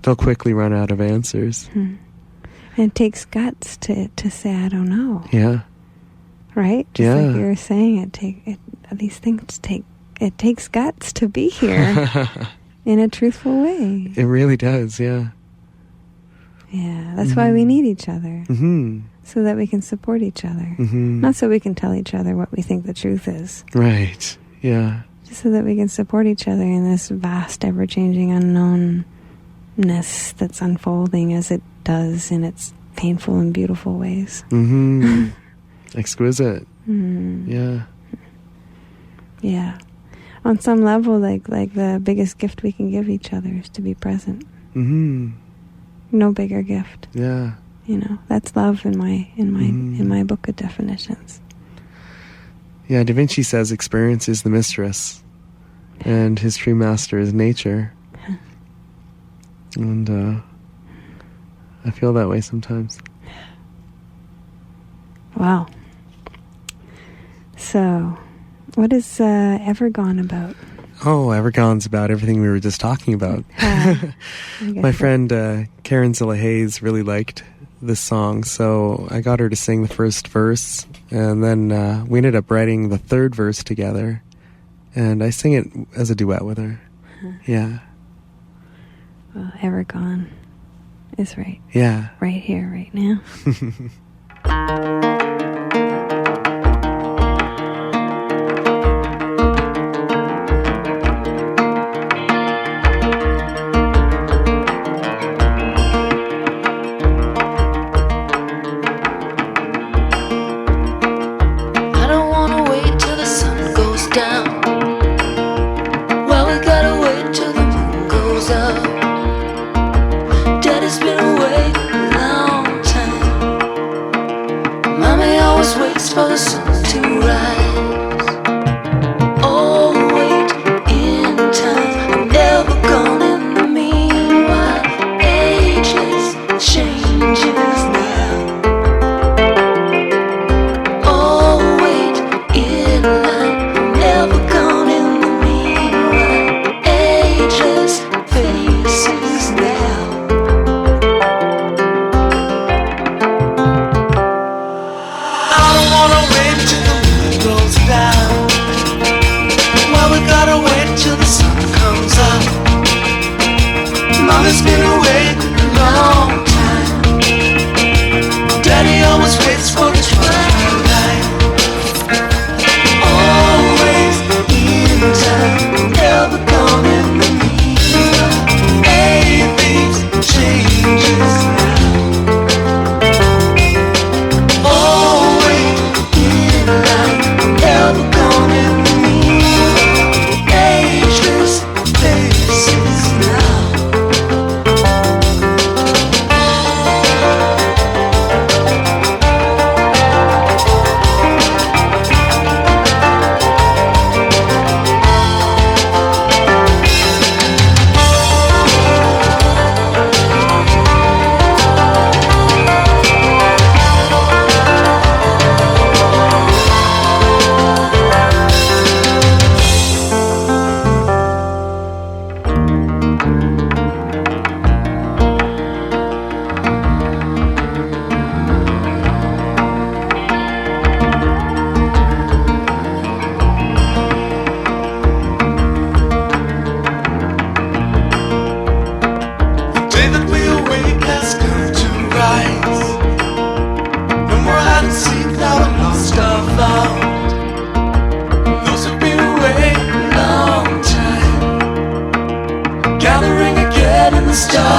they'll quickly run out of answers. And it takes guts to say, I don't know. Yeah. Right? Just like you were saying, it takes guts to be here in a truthful way. It really does, yeah. Yeah, that's why we need each other. So that we can support each other. Not so we can tell each other what we think the truth is. Right, yeah. Just so that we can support each other in this vast, ever-changing unknownness that's unfolding as it does in its painful and beautiful ways. Exquisite. Yeah. Yeah. On some level, like the biggest gift we can give each other is to be present. No bigger gift. Yeah. That's love in my book of definitions. Yeah, DaVinci says experience is the mistress, and his true master is nature. And I feel that way sometimes. Wow. So, what is Evergone about? Oh, Evergone's about everything we were just talking about. My friend Karen Zila Hayes really liked this song, so I got her to sing the first verse, and then we ended up writing the third verse together, and I sing it as a duet with her. Yeah. Well, Evergone is right. Yeah. Right here, right now. Daddy's been away a long time.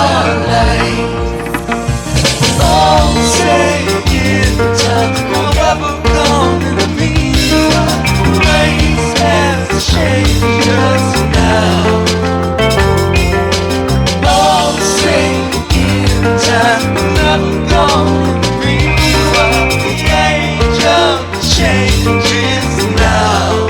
starlight. All saying time will never come to me. Race has changed us now. All saying time will never come to me. The age of change is now.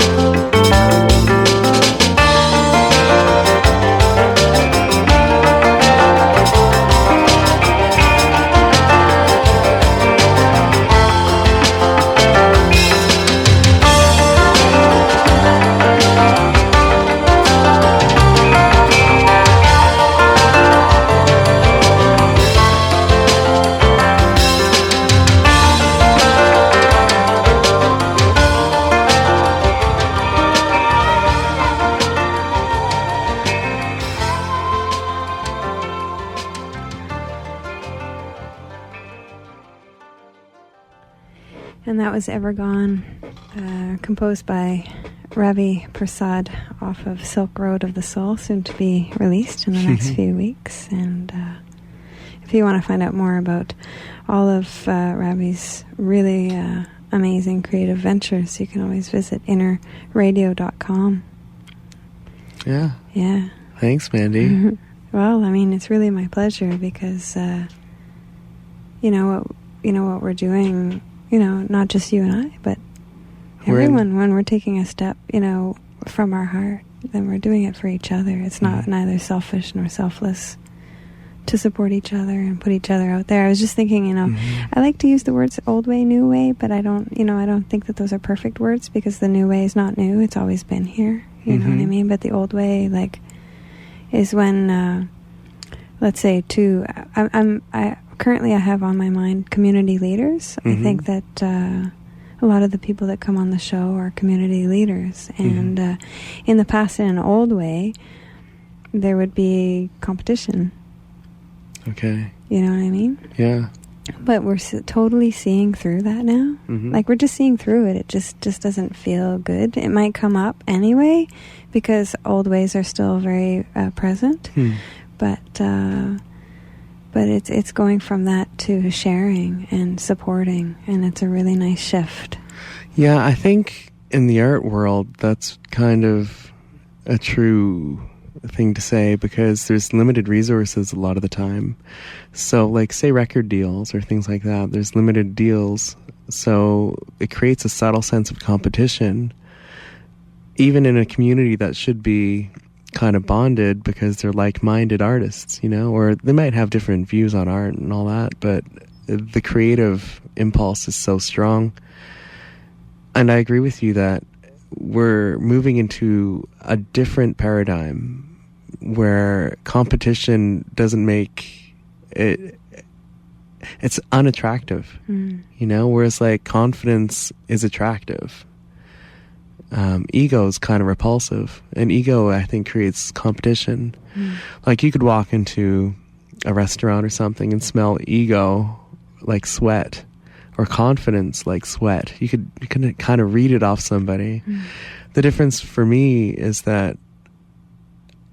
And that was Evergone, composed by Ravi Persaud off of Silk Road of the Soul, soon to be released in the next few weeks. And if you want to find out more about all of Ravi's really amazing creative ventures, you can always visit innerradio.com. Yeah. Yeah. Thanks, Mandee. Well, I mean, it's really my pleasure because, you know what we're doing. You know, not just you and I, but everyone. When we're taking a step, you know, from our heart, then we're doing it for each other. It's not neither selfish nor selfless to support each other and put each other out there. I was just thinking, you know, I like to use the words old way, new way, but I don't think that those are perfect words because the new way is not new. It's always been here. You know what I mean? But the old way, like, is when, let's say, currently I have on my mind community leaders. I think that a lot of the people that come on the show are community leaders. And in the past, in an old way, there would be competition. Okay. You know what I mean? Yeah. But we're totally seeing through that now. Like, we're just seeing through it. It just doesn't feel good. It might come up anyway because old ways are still very present. But it's going from that to sharing and supporting, and it's a really nice shift. Yeah, I think in the art world, that's kind of a true thing to say because there's limited resources a lot of the time. So, like, say record deals or things like that, there's limited deals. So it creates a subtle sense of competition, even in a community that should be kind of bonded because they're like-minded artists, you know, or they might have different views on art and all that, but the creative impulse is so strong. And I agree with you that we're moving into a different paradigm where competition doesn't make it, it's unattractive, you know, whereas like confidence is attractive. Ego is kind of repulsive, and ego, I think, creates competition. Like, you could walk into a restaurant or something and smell ego like sweat, or confidence like sweat. You could kind of read it off somebody. The difference for me is that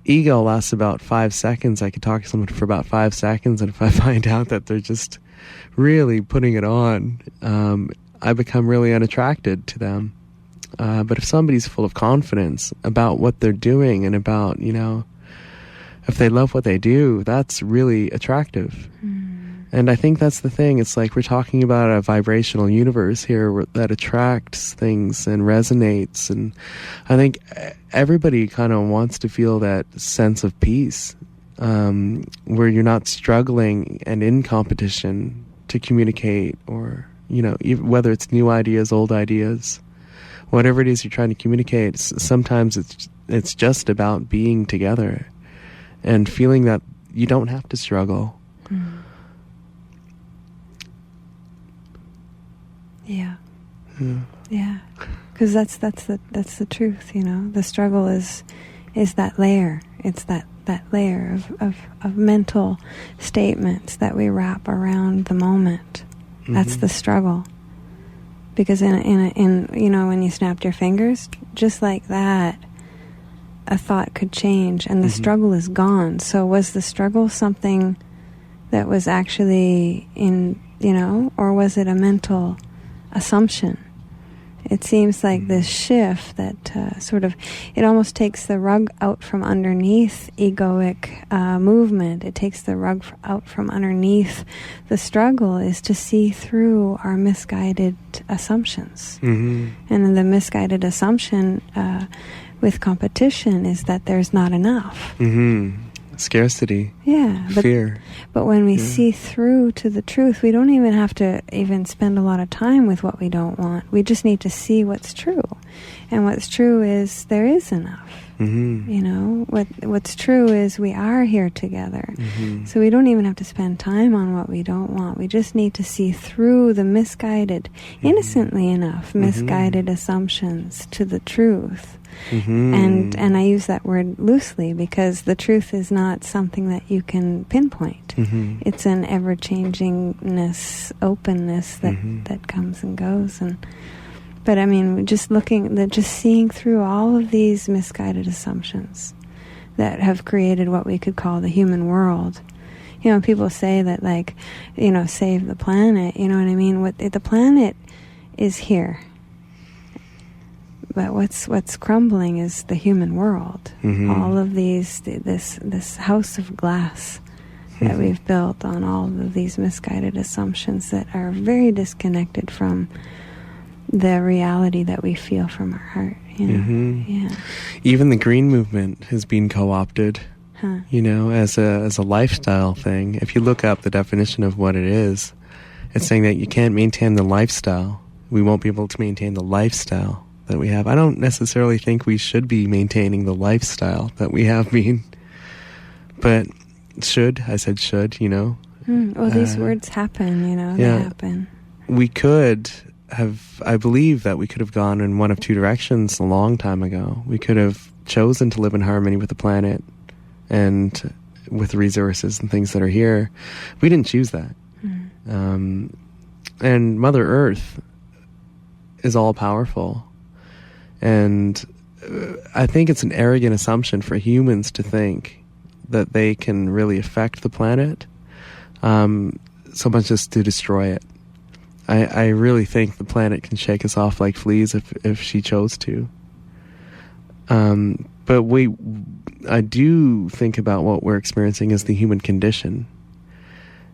ego lasts about 5 seconds. I could talk to someone for about 5 seconds, and if I find out that they're just really putting it on, I become really unattracted to them. But if somebody's full of confidence about what they're doing and about, you know, if they love what they do, that's really attractive. And I think that's the thing. It's like we're talking about a vibrational universe here that attracts things and resonates. And I think everybody kind of wants to feel that sense of peace, where you're not struggling and in competition to communicate, or, you know, whether it's new ideas, old ideas, whatever it is you're trying to communicate. Sometimes it's just about being together and feeling that you don't have to struggle. Yeah, because that's the truth, you know. The struggle is that layer. It's that layer of mental statements that we wrap around the moment. That's the struggle. Because in you know, when you snapped your fingers, just like that, a thought could change, and the struggle is gone. So was the struggle something that was actually in, or was it a mental assumption? It seems like this shift that it almost takes the rug out from underneath egoic movement. It takes the rug out from underneath the struggle, is to see through our misguided assumptions. And the misguided assumption with competition is that there's not enough. Scarcity. Yeah. Fear. But when we see through to the truth, we don't even have to spend a lot of time with what we don't want. We just need to see what's true. And what's true is there is enough. What's true is we are here together. So we don't even have to spend time on what we don't want. We just need to see through the misguided, innocently enough, misguided assumptions to the truth. And I use that word loosely because the truth is not something that you can pinpoint. It's an ever-changingness, openness that comes and goes. But I mean, just seeing through all of these misguided assumptions that have created what we could call the human world. People say that, save the planet. You know what I mean? The planet is here. But what's crumbling is the human world. All of this house of glass that we've built on all of these misguided assumptions that are very disconnected from the reality that we feel from our heart. Yeah. Even the green movement has been co-opted. As a lifestyle thing. If you look up the definition of what it is, it's saying that you can't maintain the lifestyle. We won't be able to maintain the lifestyle that we have. I don't necessarily think we should be maintaining the lifestyle that we have been, but I said should, Well, these words happen, they happen. We could have, I believe that we could have gone in one of two directions a long time ago. We could have chosen to live in harmony with the planet and with the resources and things that are here. We didn't choose that. And Mother Earth is all powerful. And I think it's an arrogant assumption for humans to think that they can really affect the planet, so much as to destroy it. I really think the planet can shake us off like fleas if she chose to. But I do think about what we're experiencing as the human condition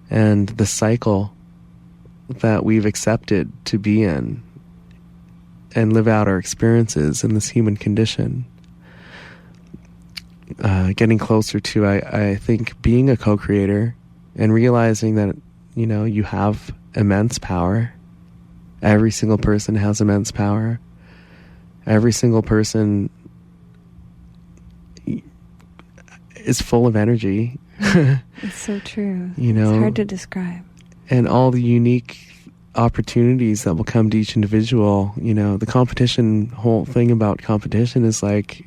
and the cycle that we've accepted to be in and live out our experiences in this human condition. Getting closer to, I think, being a co-creator and realizing that, you have immense power. Every single person has immense power. Every single person is full of energy. It's so true. It's hard to describe. And all the unique opportunities that will come to each individual. The competition, whole thing about competition is like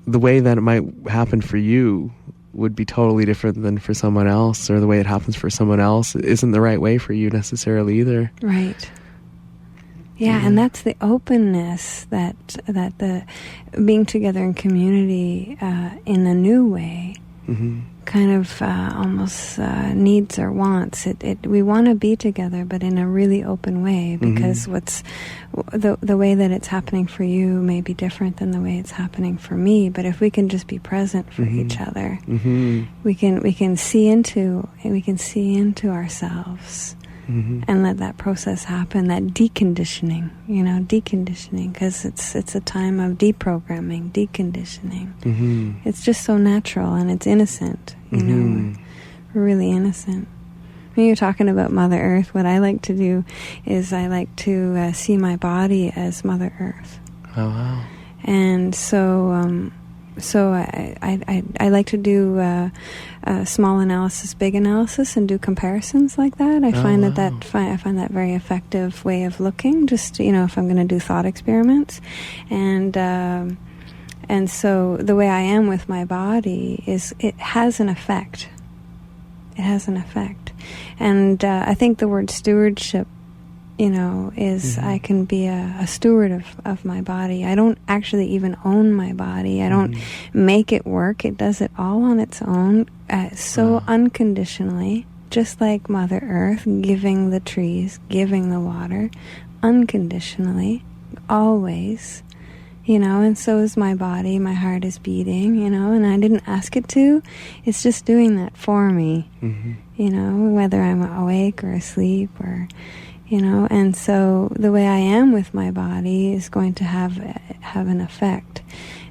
the way that it might happen for you would be totally different than for someone else, or the way it happens for someone else isn't the right way for you necessarily either. Right. Yeah, and that's the openness that the being together in community in a new way kind of almost needs or wants. We want to be together, but in a really open way, because what's the way that it's happening for you may be different than the way it's happening for me. But if we can just be present for each other, we can see into ourselves. And let that process happen, that deconditioning, because it's a time of deprogramming, deconditioning. It's just so natural and it's innocent, we're really innocent. When you're talking about Mother Earth, what I like to do is I like to see my body as Mother Earth. Oh, wow. And so I like to do a small analysis, big analysis, and do comparisons like that. I find that very effective way of looking. Just if I'm going to do thought experiments, and so the way I am with my body is it has an effect. It has an effect, and I think the word stewardship is I can be a steward of my body. I don't actually even own my body. I don't make it work. It does it all on its own, so unconditionally, just like Mother Earth, giving the trees, giving the water, unconditionally, always, and so is my body. My heart is beating, and I didn't ask it to. It's just doing that for me, whether I'm awake or asleep or... and so the way I am with my body is going to have an effect.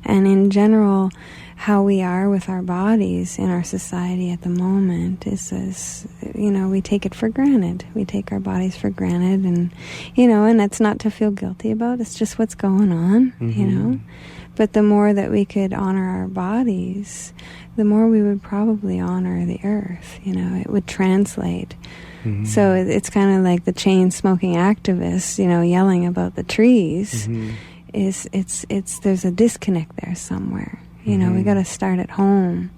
And in general, how we are with our bodies in our society at the moment is we take it for granted. We take our bodies for granted, and, and that's not to feel guilty about. It's just what's going on, But the more that we could honor our bodies, the more we would probably honor the earth, it would translate. So it's kind of like the chain-smoking activists, yelling about the trees. There's a disconnect there somewhere. We got to start at home,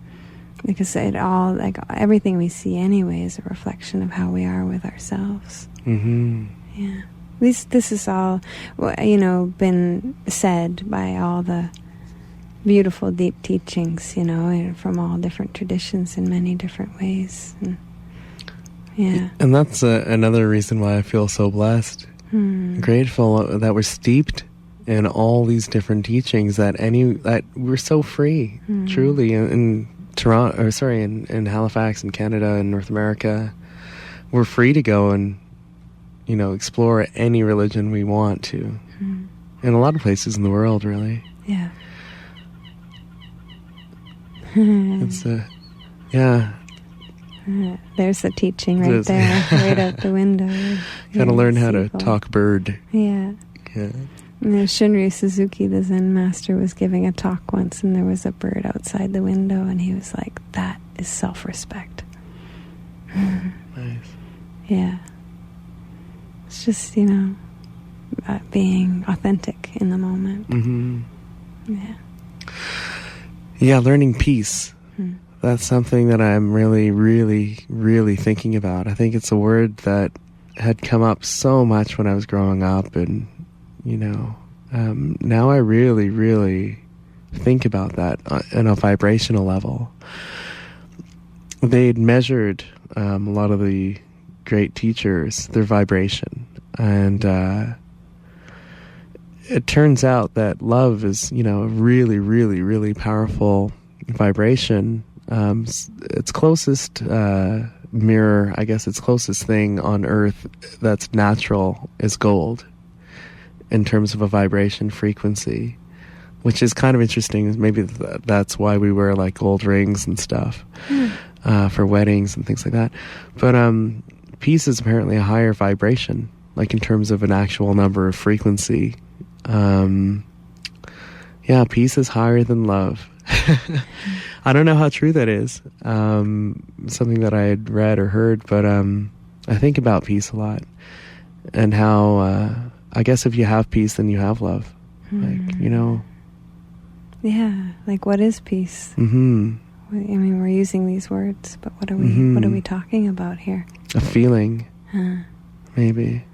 because everything we see anyway is a reflection of how we are with ourselves. Yeah. This is all, been said by all the beautiful, deep teachings, from all different traditions in many different ways. Yeah. And that's another reason why I feel so blessed, grateful that we're steeped in all these different teachings, that we're so free, truly, in Toronto, in Halifax, in Canada, in North America. We're free to go and, explore any religion we want to, in a lot of places in the world, really. Yeah. It's yeah. There's the teaching right there, right out the window. Gotta learn how to talk bird. Yeah. Yeah. Shunryu Suzuki, the Zen master, was giving a talk once, and there was a bird outside the window, and he was like, "That is self-respect." Nice. Yeah. It's just, being authentic in the moment. Yeah. Yeah, learning peace. That's something that I'm really, really, really thinking about. I think it's a word that had come up so much when I was growing up, and, now I really, really think about that on a vibrational level. They'd measured a lot of the great teachers, their vibration, and it turns out that love is, a really, really, really powerful vibration. Its closest mirror, I guess its closest thing on Earth that's natural is gold, in terms of a vibration frequency, which is kind of interesting. Maybe that's why we wear like gold rings and stuff for weddings and things like that. But peace is apparently a higher vibration, like in terms of an actual number of frequency. Peace is higher than love. I don't know how true that is. Something that I had read or heard, but I think about peace a lot, and how I guess if you have peace, then you have love. Yeah, like what is peace? I mean, we're using these words, but what are we talking about here? A feeling, maybe.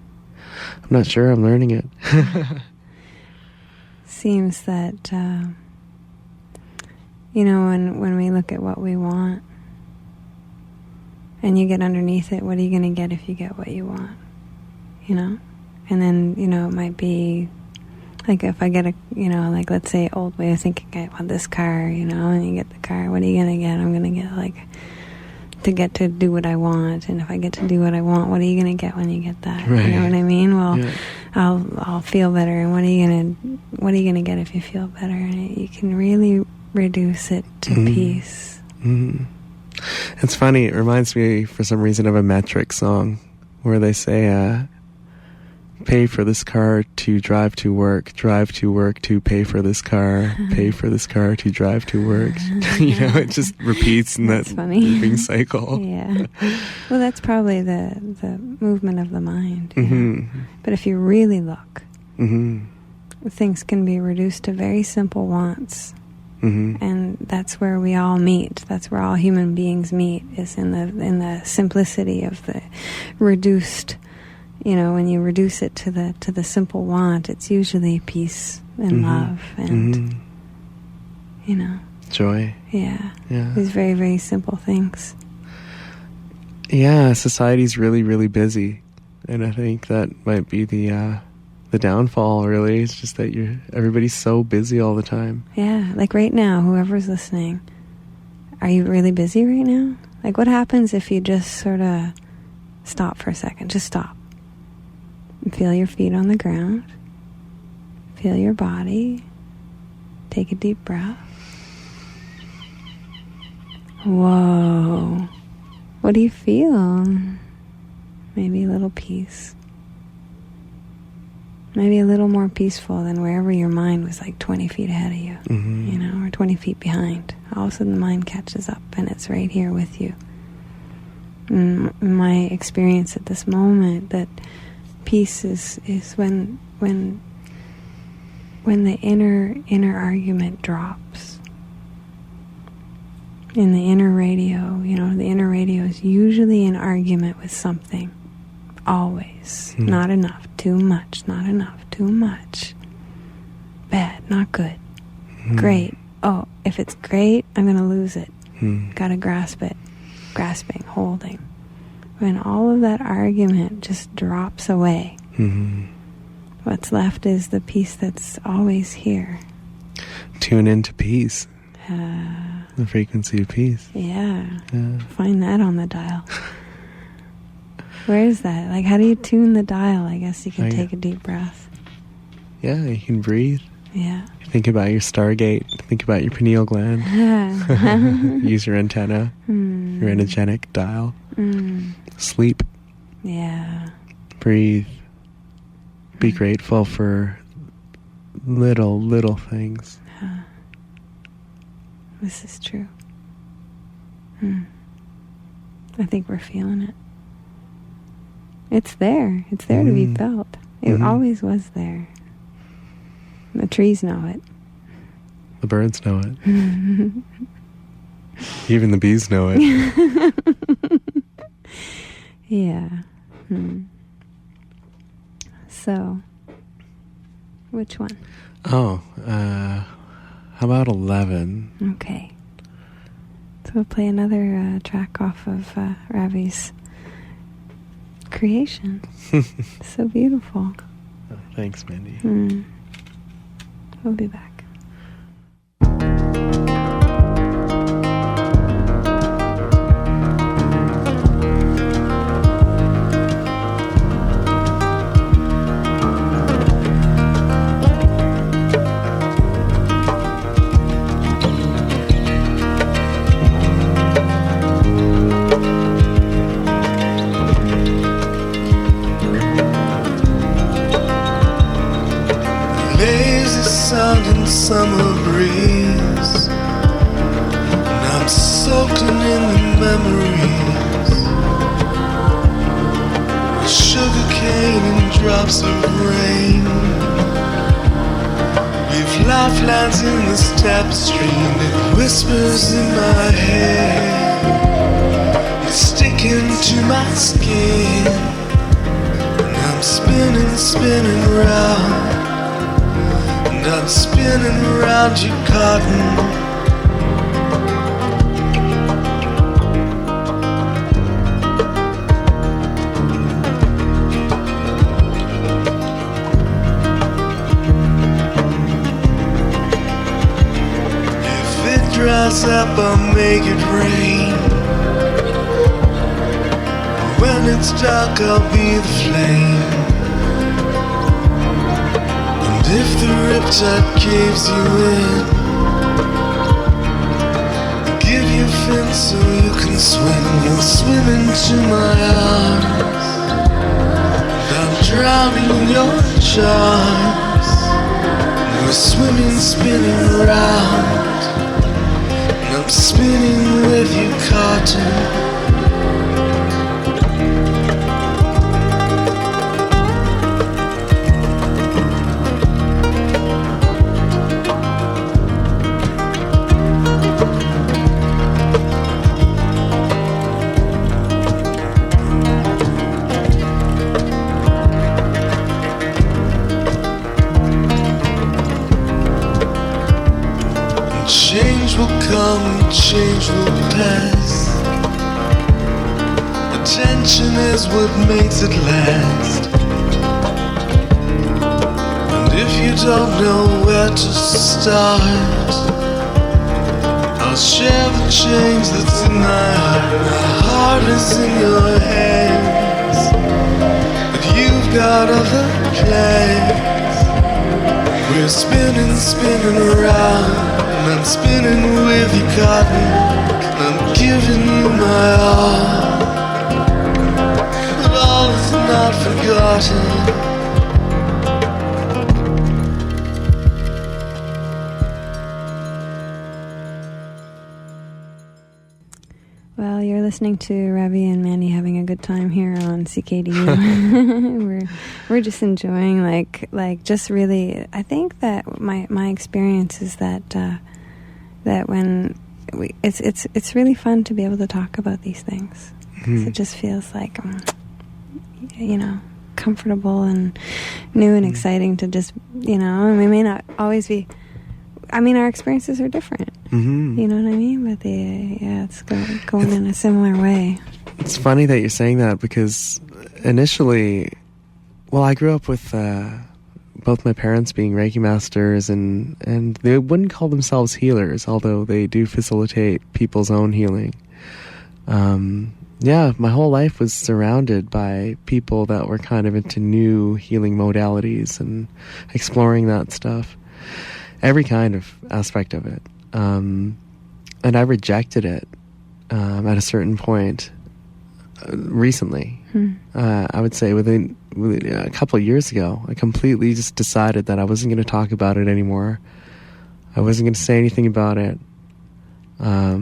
I'm not sure. I'm learning it. Seems that when we look at what we want, and you get underneath it, what are you going to get if you get what you want? And then it might be like, if I get like, let's say, old way of thinking, I want this car, and you get the car, what are you going to get? I'm going to get to get to do what I want, and if I get to do what I want, what are you going to get when you get that? Right. You know what I mean? Well, yeah. I'll feel better, and what are you going to get if you feel better? And you can really reduce it to peace. It's funny, it reminds me for some reason of a Metric song where they say, pay for this car to drive to work to pay for this car, pay for this car to drive to work. It just repeats in that looping cycle. Yeah. Well, that's probably the movement of the mind. But if you really look, things can be reduced to very simple wants. And that's where we all meet. That's where all human beings meet, is in the simplicity of the reduced you know, when you reduce it to the simple want, it's usually peace and love and, you know. Joy. Yeah. Yeah. These very, very simple things. Yeah, society's really, really busy. And I think that might be the downfall, really. It's just that everybody's so busy all the time. Yeah, like right now, whoever's listening, are you really busy right now? Like, what happens if you just sort of stop for a second? Just stop. And feel your feet on the ground. Feel your body. Take a deep breath. Whoa. What do you feel? Maybe a little peace. Maybe a little more peaceful than wherever your mind was like 20 feet ahead of you, you know, or 20 feet behind. All of a sudden the mind catches up and it's right here with you. My experience at this moment, that peace is when the inner argument drops. In the inner radio, you know, the inner radio is usually an argument with something. Always. Not enough. Too much. Not enough. Too much. Bad. Not good. Great. Oh, if it's great, I'm going to lose it. Gotta grasp it. Grasping. Holding. When all of that argument just drops away, what's left is the peace that's always here. Tune into peace. The frequency of peace. Yeah. Find that on the dial. Where is that? Like, how do you tune the dial? I guess you can take a deep breath. Yeah, you can breathe. Yeah. Think about your Stargate. Think about your pineal gland. Use your antenna. Your energetic dial. Sleep. Yeah. Breathe. Be grateful for little things. This is true. I think we're feeling it. It's there. It's there to be felt. It always was there. The trees know it. The birds know it. Even the bees know it. Yeah. So, which one? Oh, how about 11? Okay. So we'll play another track off of Ravi's creation. So beautiful. Oh, thanks, Mandee. We'll be back. Summer breeze, and I'm soaking in the memories, sugar cane and drops of rain. We've lifelines in this tapestry, and it whispers in my head. It's sticking to my skin, and I'm spinning round. I'm spinning around your cotton. If it dries up, I'll make it rain. When it's dark, I'll be the flame. If the riptide caves you in, give you fins so you can swim. You'll swim into my arms, and I'm drowning in your charms. We're swimming, spinning around, and I'm spinning with you, cotton. change will pass. Attention is what makes it last. And if you don't know where to start, I'll share the change that's in my heart. My heart is in your hands, but you've got other plans. We're spinning, spinning around, and I'm spinning with you cotton. I'm giving you my all, but all is not forgotten. Well, you're listening to Ravi and Mandee having a good time here on CKDU. we're just enjoying, like just really. I think that my experience is that that when it's really fun to be able to talk about these things. Mm-hmm. It just feels like comfortable and new and exciting to just and we may not always be. I mean, our experiences are different. Mm-hmm. You know what I mean? But it's going in a similar way. It's funny that you're saying that because initially, I grew up with both my parents being Reiki masters, and they wouldn't call themselves healers, although they do facilitate people's own healing. My whole life was surrounded by people that were kind of into new healing modalities and exploring that stuff. Every kind of aspect of it. And I rejected it at a certain point recently. I would say within a couple of years ago, I completely just decided that I wasn't going to talk about it anymore. I wasn't going to say anything about it. I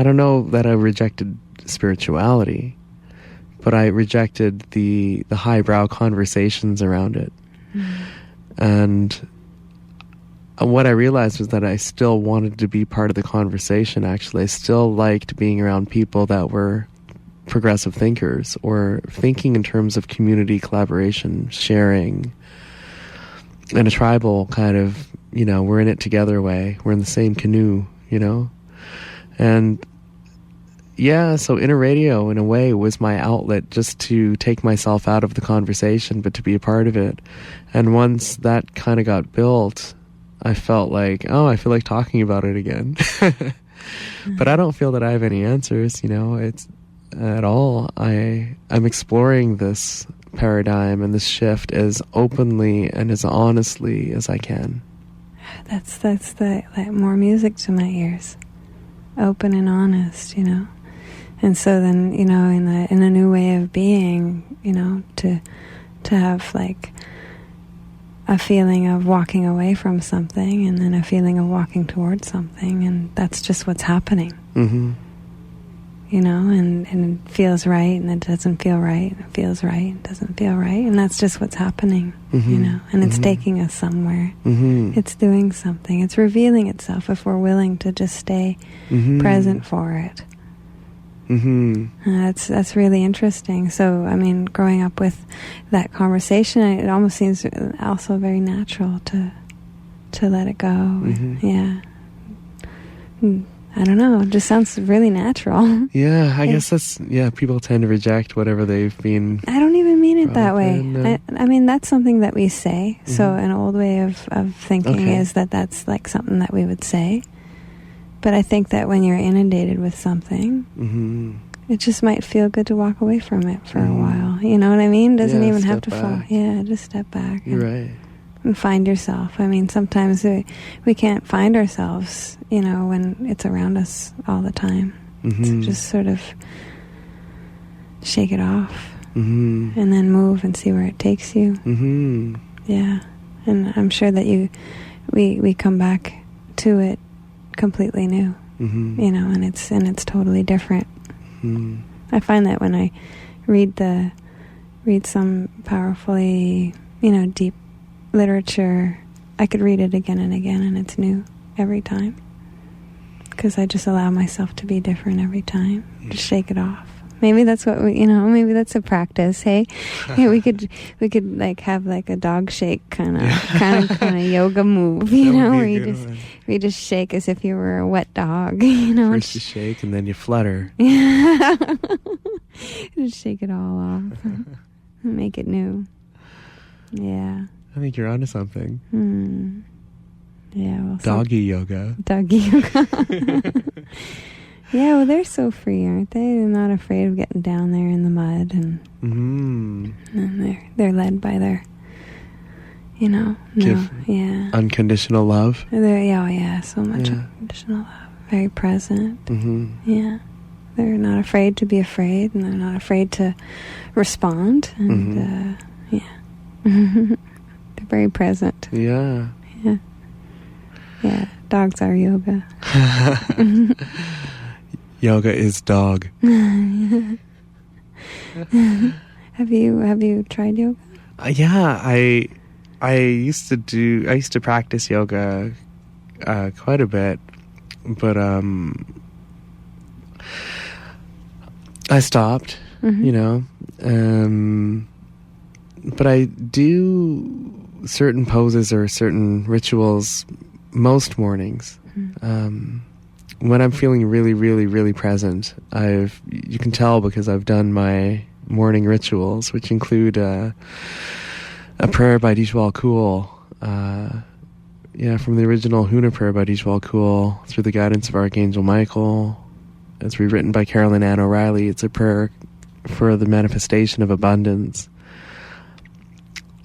don't know that I rejected spirituality, but I rejected the highbrow conversations around it. And what I realized was that I still wanted to be part of the conversation, actually. I still liked being around people that were progressive thinkers or thinking in terms of community collaboration, sharing, in a tribal kind of, we're in it together way. We're in the same canoe, And so inner radio, in a way, was my outlet just to take myself out of the conversation, but to be a part of it. And once that kind of got built, I felt like, I feel like talking about it again. But I don't feel that I have any answers, it's at all. I'm exploring this paradigm and this shift as openly and as honestly as I can. That's like more music to my ears. Open and honest, And so then, in a new way of being, to have like a feeling of walking away from something and then a feeling of walking towards something, and that's just what's happening. Mm-hmm. And it feels right and it doesn't feel right, and it feels right and doesn't feel right, and that's just what's happening. Mm-hmm. And it's taking us somewhere. Mm-hmm. It's doing something. It's revealing itself if we're willing to just stay present for it. Mm-hmm. That's really interesting. So, I mean, growing up with that conversation, it almost seems also very natural to let it go. Mm-hmm. Yeah. I don't know. It just sounds really natural. Yeah, I guess that's, people tend to reject whatever they've been. I don't even mean it that way. I mean, that's something that we say. Mm-hmm. So an old way of thinking is that's like something that we would say. But I think that when you're inundated with something, it just might feel good to walk away from it for a while. You know what I mean? Doesn't even have to fall. Yeah, just step back. You're right. And find yourself. I mean, sometimes we can't find ourselves, when it's around us all the time. So just sort of shake it off and then move and see where it takes you. Yeah. And I'm sure that we come back to it completely new, and it's totally different. I find that when I read some powerfully, deep literature, I could read it again and again, and it's new every time, because I just allow myself to be different every time. Just shake it off, Maybe that's what maybe that's a practice. Hey, we could like have like a dog shake kind of yoga move, where you just shake as if you were a wet dog, First you shake and then you flutter. Just shake it all off. Make it new. Yeah. I think you're onto something. Yeah. Well, Doggy yoga. Doggy yoga. Yeah, well, they're so free, aren't they? They're not afraid of getting down there in the mud, and they're led by their, unconditional love. So much unconditional love. Very present. Mm-hmm. Yeah, they're not afraid to be afraid, and they're not afraid to respond. And they're very present. Yeah. Yeah. Yeah. Dogs are yoga. Yoga is dog. Have you tried yoga? Yeah, I used to practice yoga quite a bit, but I stopped. But I do certain poses or certain rituals most mornings. When I'm feeling really, really, really present, you can tell because I've done my morning rituals, which include a prayer by Dijwal Kool, from the original Huna prayer by Dijwal Kool, through the guidance of Archangel Michael. It's rewritten by Carolyn Ann O'Reilly. It's a prayer for the manifestation of abundance.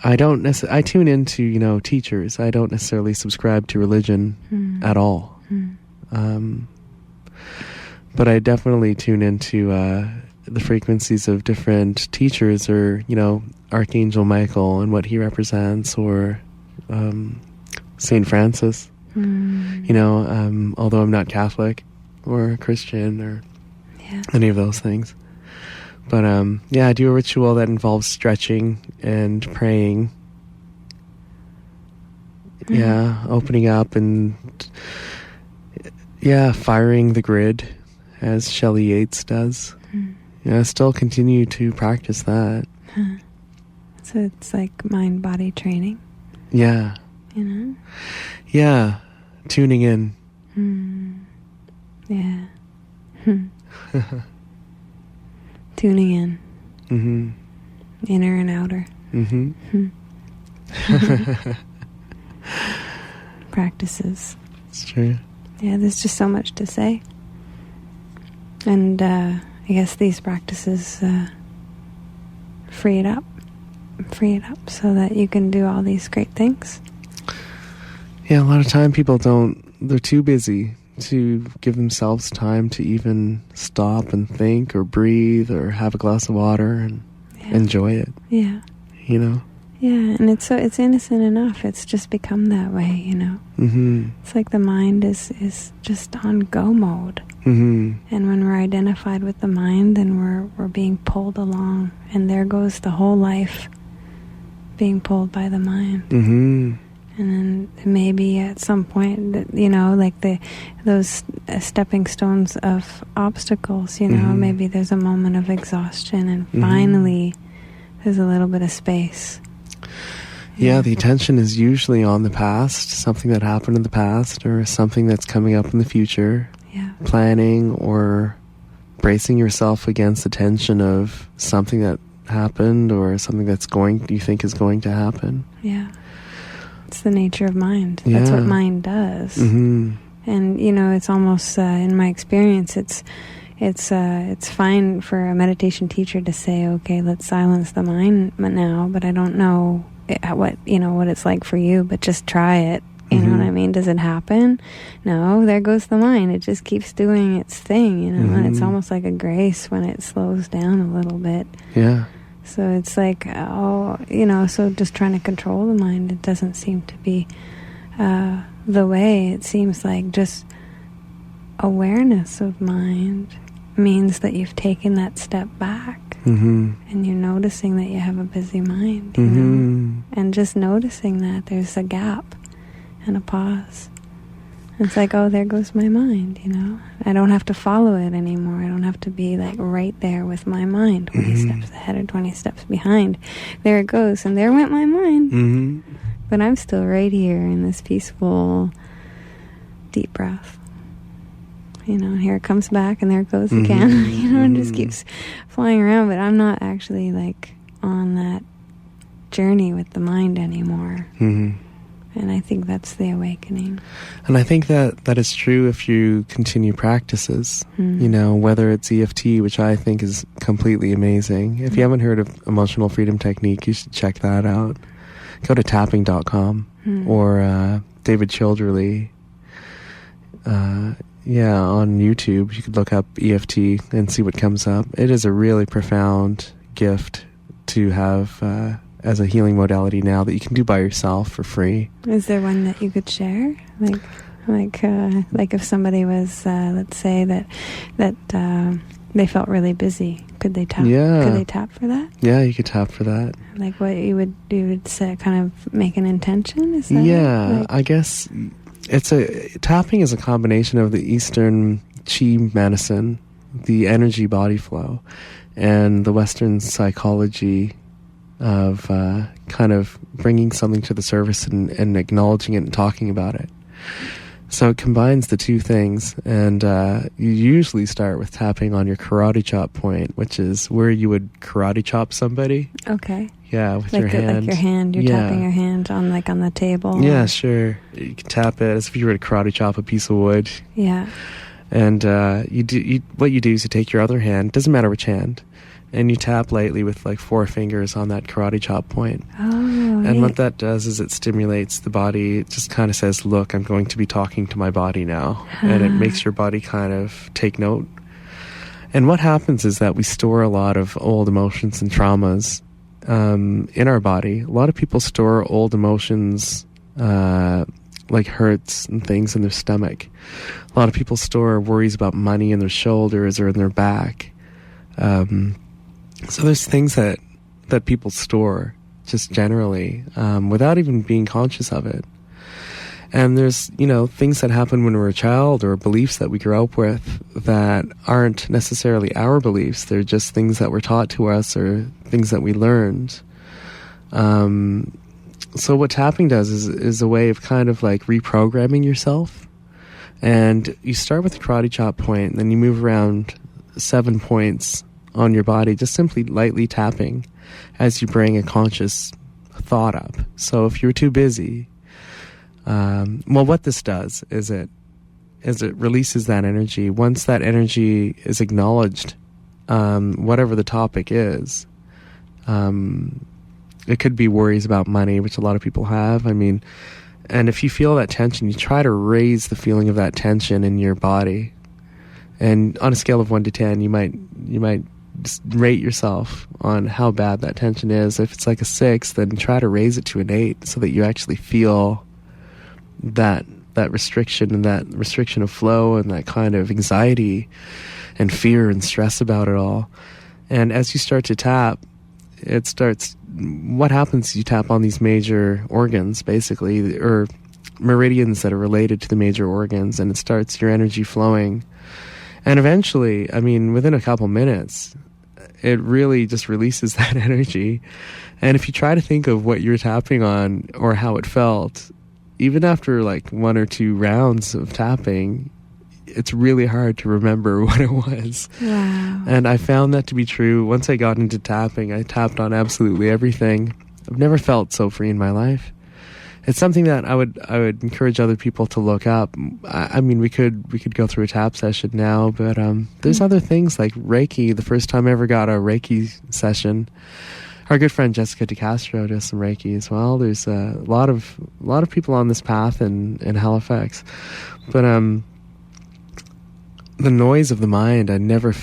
I tune into, teachers. I don't necessarily subscribe to religion at all. But I definitely tune into the frequencies of different teachers, or Archangel Michael and what he represents, or Saint Francis. Although I'm not Catholic or Christian or any of those things. But I do a ritual that involves stretching and praying. Opening up and firing the grid, as Shelley Yates does. I still continue to practice that. So it's like mind-body training. Yeah. Yeah. Tuning in. Yeah. Tuning in. Mm-hmm. Inner and outer. Mm-hmm. Practices. It's true. Yeah, there's just so much to say. And I guess these practices free it up so that you can do all these great things. Yeah, a lot of time people they're too busy to give themselves time to even stop and think or breathe or have a glass of water and enjoy it. Yeah. Yeah, and it's innocent enough. It's just become that way, Mm-hmm. It's like the mind is just on go mode. Mm-hmm. And when we're identified with the mind, then we're being pulled along, and there goes the whole life being pulled by the mind. Mm-hmm. And then maybe at some point, like those stepping stones of obstacles, maybe there's a moment of exhaustion, and finally there's a little bit of space. Yeah, the attention is usually on the past, something that happened in the past, or something that's coming up in the future. Yeah. Planning or bracing yourself against the tension of something that happened or something you think is going to happen. Yeah. It's the nature of mind. That's what mind does. Mm-hmm. And, it's almost, in my experience, it's fine for a meditation teacher to say, okay, let's silence the mind now, but I don't know what it's like for you, but just try it. You know what I mean? Does it happen? No, there goes the mind. It just keeps doing its thing, and it's almost like a grace when it slows down a little bit. Yeah. So it's like, so just trying to control the mind, it doesn't seem to be the way. It seems like just awareness of mind means that you've taken that step back. And you're noticing that you have a busy mind, and just noticing that there's a gap and a pause, It's like, oh, there goes my mind, you know. I don't have to follow it anymore. I don't have to be like right there with my mind, 20 steps ahead or 20 steps behind. There it goes, and there went my mind. But I'm still right here in this peaceful, deep breath. You know, here it comes back, and there it goes again. You know, and just keeps flying around. But I'm not actually like on that journey with the mind anymore. And I think that's the awakening. And I think that is true if you continue practices, you know, whether it's EFT, which I think is completely amazing. If you haven't heard of Emotional Freedom Technique, you should check that out. Go to tapping.com or David Childerley. On YouTube, you could look up EFT and see what comes up. It is a really profound gift to have as a healing modality now that you can do by yourself for free. Is there one that you could share? Like if somebody was, let's say that they felt really busy, could they tap? Yeah. Could they tap for that? Yeah, you could tap for that. Like what you would say, kind of make an intention? Is that Yeah, I guess tapping is a combination of the Eastern Qi medicine, the energy body flow, and the Western psychology of kind of bringing something to the surface and acknowledging it and talking about it. So it combines the two things, and you usually start with tapping on your karate chop point, which is where you would karate chop somebody. Okay. Yeah, with your hand. Like your hand. You're tapping your hand on the table. Yeah, sure. You can tap it as if you were to karate chop a piece of wood. Yeah. And what you do is you take your other hand, doesn't matter which hand, and you tap lightly with like 4 fingers on that karate chop point. Oh, and what that does is it stimulates the body. It just kind of says, look, I'm going to be talking to my body now. And it makes your body kind of take note. And what happens is that we store a lot of old emotions and traumas in our body. A lot of people store old emotions like hurts and things in their stomach. A lot of people store worries about money in their shoulders or in their back. So there's things that people store just generally without even being conscious of it. And there's, you know, things that happen when we're a child or beliefs that we grow up with that aren't necessarily our beliefs. They're just things that were taught to us or things that we learned. So what tapping does is a way of kind of like reprogramming yourself. And you start with the karate chop point, and then you move around 7 points on your body, just simply lightly tapping as you bring a conscious thought up. So if you're too busy, what this does is it releases that energy. Once that energy is acknowledged, whatever the topic is, it could be worries about money, which a lot of people have. I mean, and if you feel that tension, you try to raise the feeling of that tension in your body. And on a scale of 1 to 10, you might just rate yourself on how bad that tension is. If it's like a 6, then try to raise it to an 8 so that you actually feel that restriction and that restriction of flow and that kind of anxiety and fear and stress about it all. And as you start to tap, what happens is you tap on these major organs, basically, or meridians that are related to the major organs, and it starts your energy flowing. And eventually, I mean, within a couple minutes, it really just releases that energy. And if you try to think of what you're tapping on or how it felt, even after like 1 or 2 rounds of tapping, it's really hard to remember what it was. Wow. And I found that to be true. Once I got into tapping, I tapped on absolutely everything. I've never felt so free in my life. It's something that I would encourage other people to look up. I mean, we could go through a tap session now, but there's other things like Reiki. The first time I ever got a Reiki session, our good friend Jessica DeCastro does some Reiki as well. There's a lot of people on this path in Halifax, but the noise of the mind, I'd never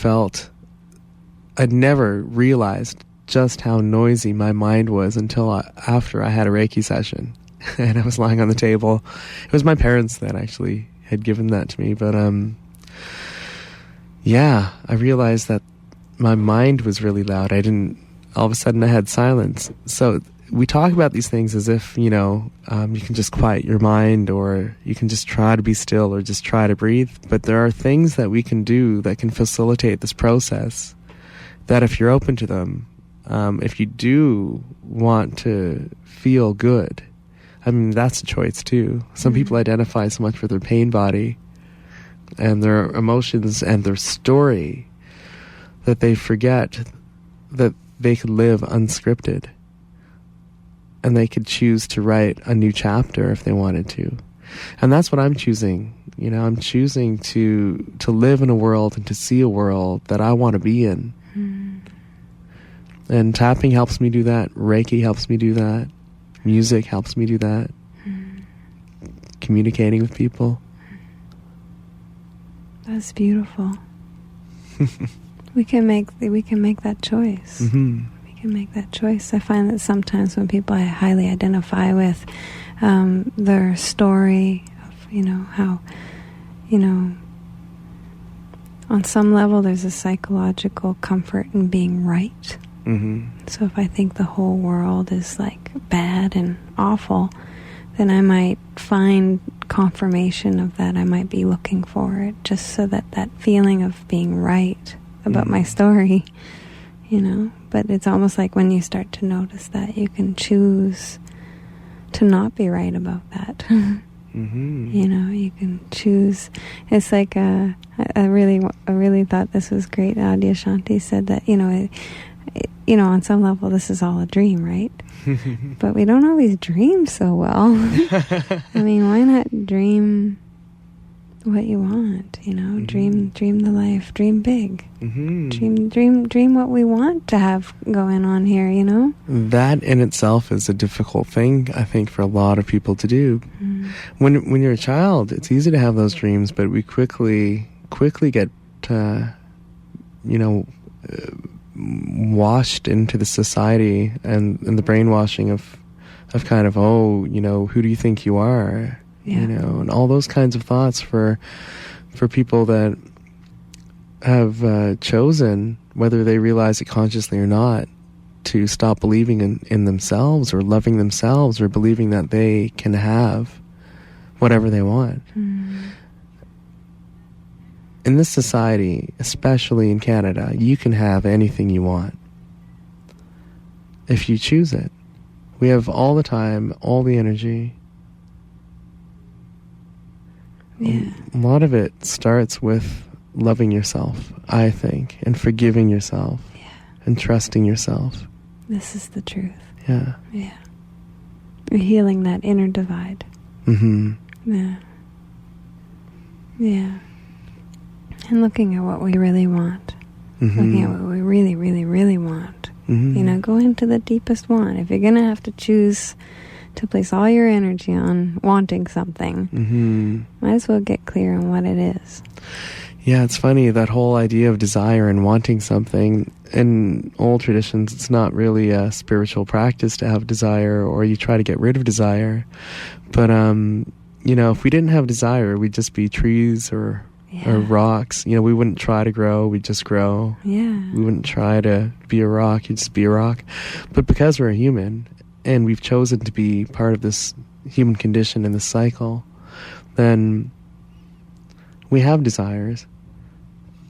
realized just how noisy my mind was until after I had a Reiki session. And I was lying on the table. It was my parents that actually had given that to me. But I realized that my mind was really loud. All of a sudden I had silence. So we talk about these things as if, you can just quiet your mind, or you can just try to be still, or just try to breathe. But there are things that we can do that can facilitate this process, that if you're open to them, if you do want to feel good, I mean, that's a choice too. Some people identify so much with their pain body and their emotions and their story that they forget that they could live unscripted, and they could choose to write a new chapter if they wanted to. And that's what I'm choosing. I'm choosing to live in a world and to see a world that I want to be in. And tapping helps me do that. Reiki helps me do that. Music helps me do that. Communicating with people. That's beautiful. We can make that choice. Mm-hmm. We can make that choice. I find that sometimes when people I highly identify with their story of, how, on some level there's a psychological comfort in being right. Mm-hmm. So if I think the whole world is like bad and awful, then I might find confirmation of that. I might be looking for it, just so that feeling of being right about my story, But it's almost like when you start to notice that, you can choose to not be right about that. Mm-hmm. You can choose. It's like I really thought this was great. Adya Shanti said that on some level this is all a dream, right? But we don't always dream so well. I mean, why not dream what you want? Dream the life, dream big. Mm-hmm. Dream what we want to have going on here. That in itself is a difficult thing, I think, for a lot of people to do. When you're a child, it's easy to have those dreams, but we quickly get washed into the society and the brainwashing of kind of, who do you think you are? Yeah. And all those kinds of thoughts for people that have chosen, whether they realize it consciously or not, to stop believing in themselves or loving themselves or believing that they can have whatever they want. In this society, especially in Canada, you can have anything you want if you choose it. We have all the time, all the energy. Yeah. A lot of it starts with loving yourself, I think, and forgiving yourself. Yeah. And trusting yourself. This is the truth. Yeah. Yeah. You're healing that inner divide. Mm-hmm. Yeah. Yeah. And looking at what we really want. Mm-hmm. Looking at what we really, really, really want. Mm-hmm. Go into the deepest want. If you're going to have to choose to place all your energy on wanting something, might as well get clear on what it is. Yeah, it's funny, that whole idea of desire and wanting something. In old traditions, it's not really a spiritual practice to have desire, or you try to get rid of desire. But, if we didn't have desire, we'd just be trees or rocks. We wouldn't try to grow, we'd just grow. Yeah. We wouldn't try to be a rock, you'd just be a rock. But because we're a human, and we've chosen to be part of this human condition in this cycle, then we have desires.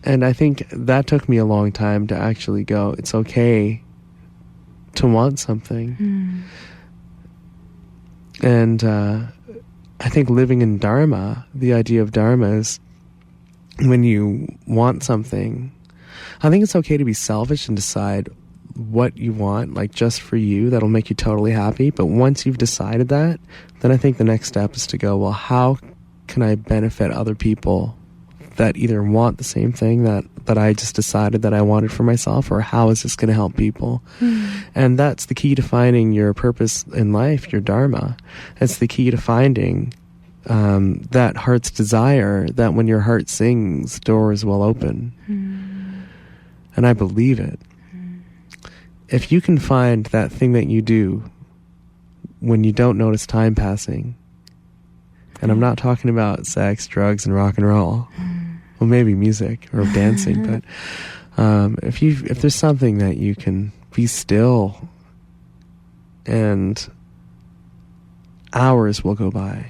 And I think that took me a long time to actually go, it's okay to want something. And I think living in Dharma, the idea of Dharma is when you want something, I think it's okay to be selfish and decide what you want, like just for you, that'll make you totally happy. But once you've decided that, then I think the next step is to go, well, how can I benefit other people that either want the same thing that I just decided that I wanted for myself, or how is this going to help people? And that's the key to finding your purpose in life, your Dharma. It's the key to finding that heart's desire, that when your heart sings, doors will open. And I believe it. If you can find that thing that you do when you don't notice time passing, and I'm not talking about sex, drugs, and rock and roll, well, maybe music or dancing, but if there's something that you can be still and hours will go by.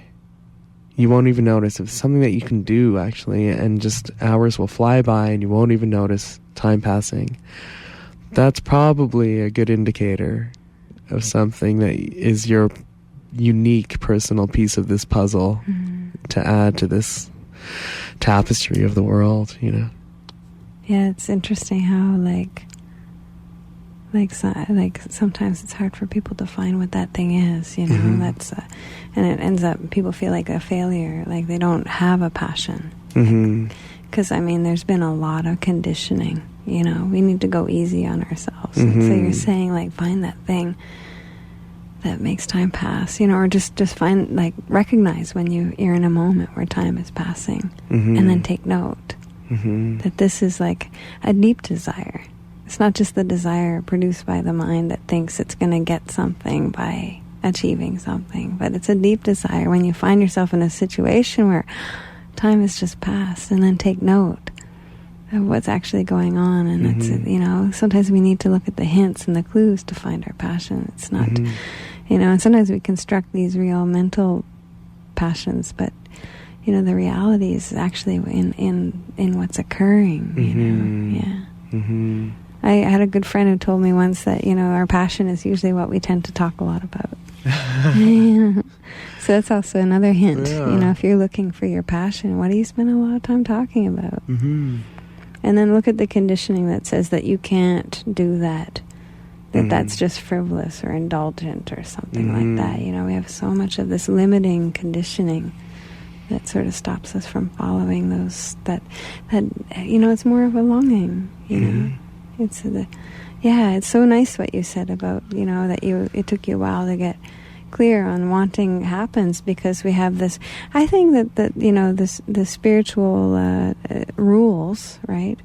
You won't even notice. If it's something that you can do, actually, and just hours will fly by and you won't even notice time passing. That's probably a good indicator of something that is your unique personal piece of this puzzle to add to this tapestry of the world, you know. Yeah, it's interesting how like sometimes it's hard for people to find what that thing is, you know. That's and it ends up people feel like a failure, like they don't have a passion. Because I mean, there's been a lot of conditioning, you know. We need to go easy on ourselves. And so you're saying, like, find that thing that makes time pass, you know, or just find, like, recognize when you're in a moment where time is passing, and then take note that this is like a deep desire. It's not just the desire produced by the mind that thinks it's going to get something by achieving something, but it's a deep desire when you find yourself in a situation where time has just passed, and then take note of what's actually going on. And it's, you know, sometimes we need to look at the hints and the clues to find our passion. It's not, you know, and sometimes we construct these real mental passions, but, you know, the reality is actually in what's occurring, you know. I had a good friend who told me once that, you know, our passion is usually what we tend to talk a lot about. So that's also another hint. You know, if you're looking for your passion, what do you spend a lot of time talking about? And then look at the conditioning that says that you can't do that, that's just frivolous or indulgent or something like that. You know, we have so much of this limiting conditioning that sort of stops us from following those, that you know, it's more of a longing, you know. It's it's so nice what you said about, you know, that it took you a while to get clear on wanting happens, because we have this, I think that you know, the spiritual rules, right?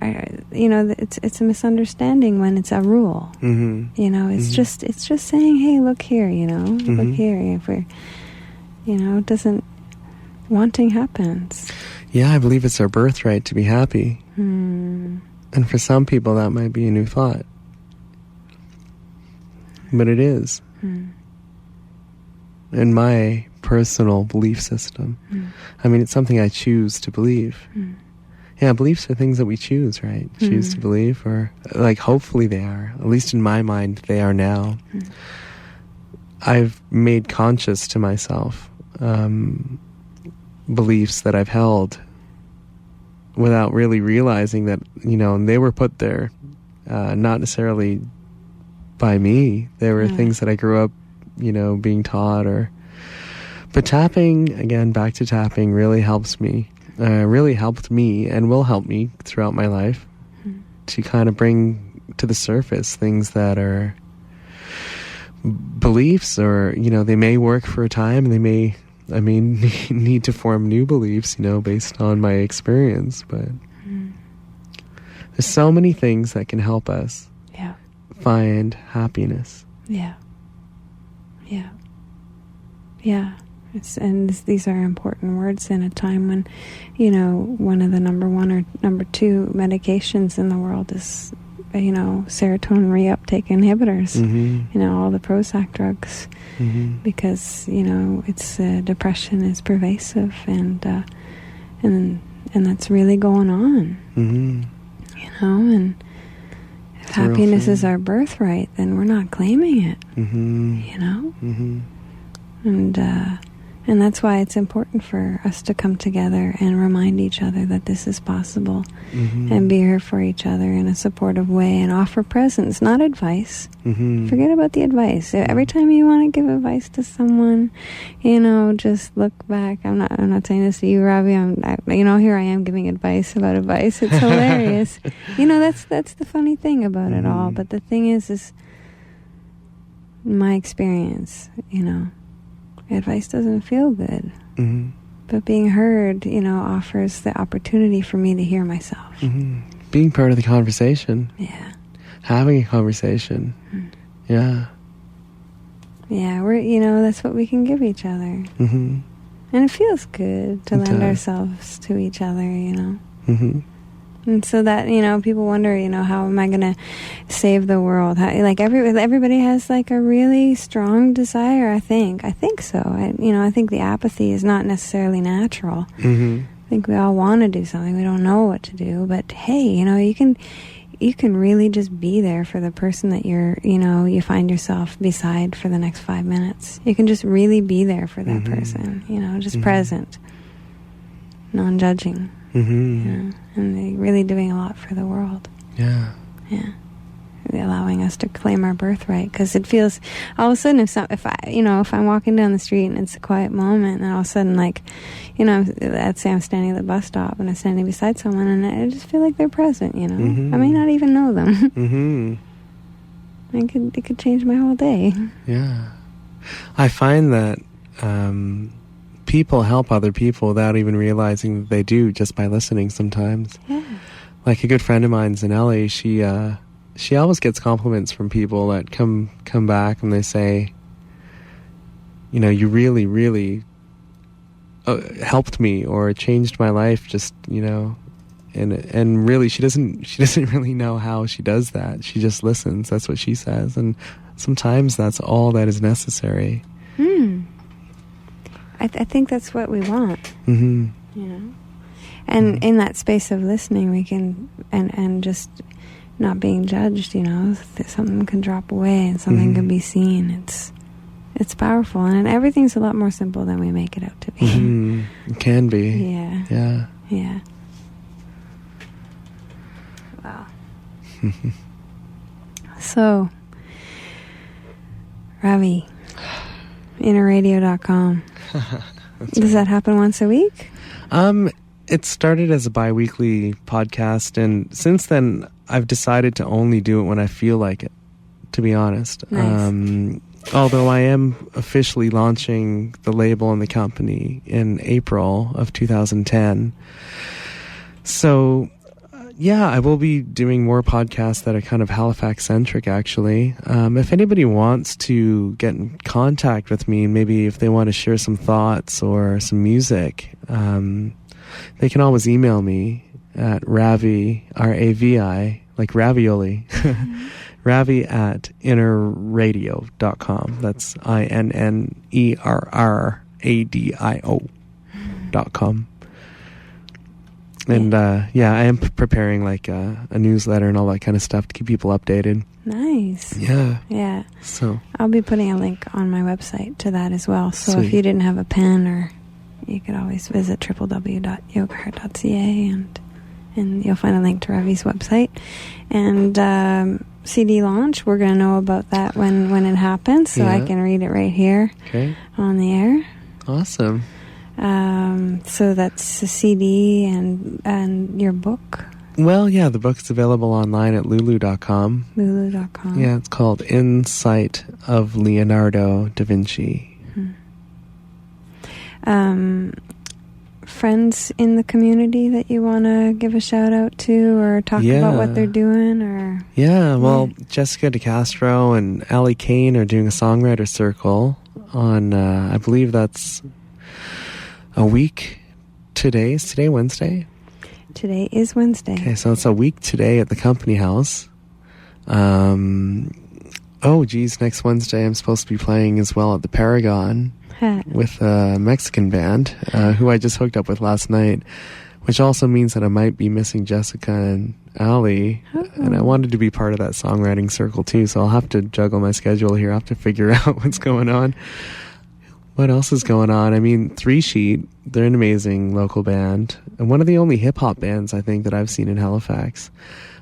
Are, you know, it's a misunderstanding when it's a rule. You know, it's just saying, hey, look here, you know, look here. If we're, you know, wanting happens. Yeah, I believe it's our birthright to be happy. And for some people, that might be a new thought. But it is. In my personal belief system. I mean, it's something I choose to believe. Yeah, beliefs are things that we choose, right? Choose to believe, or, like, hopefully they are. At least in my mind, they are now. I've made conscious to myself beliefs that I've held without really realizing that, you know, and they were put there not necessarily by me. They were things that I grew up, you know, being taught. But tapping, again, back to tapping, really helps me, really helped me, and will help me throughout my life to kind of bring to the surface things that are beliefs, or, you know, they may work for a time, and they may, I mean, need to form new beliefs, you know, based on my experience. But there's so many things that can help us find happiness. These are important words in a time when, you know, one of the number one or number two medications in the world is, you know, serotonin reuptake inhibitors. You know, all the Prozac drugs. Because, you know, it's depression is pervasive, and that's really going on. You know, and if happiness is our birthright, then we're not claiming it. You know, and that's why it's important for us to come together and remind each other that this is possible, and be here for each other in a supportive way, and offer presence, not advice. Forget about the advice. Every time you want to give advice to someone, you know, just look back. I'm not saying this to you, Ravi. You know, here I am giving advice about advice. It's hilarious. You know, that's the funny thing about it all. But the thing is my experience, you know, advice doesn't feel good. But being heard, you know, offers the opportunity for me to hear myself. Being part of the conversation. Having a conversation. We're, you know, that's what we can give each other. And it feels good to lend ourselves to each other, you know. And so that, people wonder, how am I going to save the world? Everybody has like a really strong desire, I think. I think so. I think the apathy is not necessarily natural. Mm-hmm. I think we all want to do something. We don't know what to do. But hey, you can really just be there for the person that you find yourself beside for the next 5 minutes. You can just really be there for that person, just present, non-judging. Mm-hmm. And they're really doing a lot for the world. Yeah. Yeah. Really allowing us to claim our birthright, because it feels all of a sudden if I'm walking down the street and it's a quiet moment, and all of a sudden, let's say I'm standing at the bus stop and I'm standing beside someone, and I just feel like they're present. Mm-hmm. I may not even know them. Mm-hmm. It could change my whole day. Yeah. I find that people help other people without even realizing that they do, just by listening sometimes. Yeah. Like a good friend of mine's in LA, she always gets compliments from people that come back and they say, you really, really helped me or changed my life, just, and really she doesn't really know how she does that. She just listens. That's what she says. And sometimes that's all that is necessary. I think that's what we want. Mm-hmm. And in that space of listening, we can, and just not being judged, something can drop away and something can be seen. It's powerful, and everything's a lot more simple than we make it out to be. It can be. Yeah. Yeah. Wow. So, Ravi, innerradio.com. Does that happen once a week? It started as a bi-weekly podcast, and since then I've decided to only do it when I feel like it, to be honest. Nice. Although I am officially launching the label and the company in April of 2010. So, I will be doing more podcasts that are kind of Halifax-centric, actually. If anybody wants to get in contact with me, maybe if they want to share some thoughts or some music, they can always email me at Ravi, R-A-V-I, like ravioli, Ravi at innerradio.com. That's INNERRADIO.com. And I am preparing like a newsletter and all that kind of stuff to keep people updated. Nice. Yeah. So I'll be putting a link on my website to that as well. So Sweet. If you didn't have a pen, or you could always visit www.yogaheart.ca and you'll find a link to Ravi's website. And CD launch, we're going to know about that when it happens, so I can read it right here on the air. Awesome. So that's a CD and your book. Well, the book's available online at lulu.com. Lulu.com. Yeah, it's called Insight of Leonardo da Vinci. Friends in the community that you want to give a shout out to or talk about what they're doing? Or Jessica DeCastro and Allie Kane are doing a songwriter circle on, I believe that's a week today. Is today Wednesday? Today is Wednesday. Okay, so it's a week today at the Company House. Next Wednesday I'm supposed to be playing as well at the Paragon with a Mexican band who I just hooked up with last night, which also means that I might be missing Jessica and Allie, and I wanted to be part of that songwriting circle too, so I'll have to juggle my schedule here. I'll have to figure out what's going on. What else is going on? I mean, Three Sheet, they're an amazing local band, and one of the only hip-hop bands, I think, that I've seen in Halifax.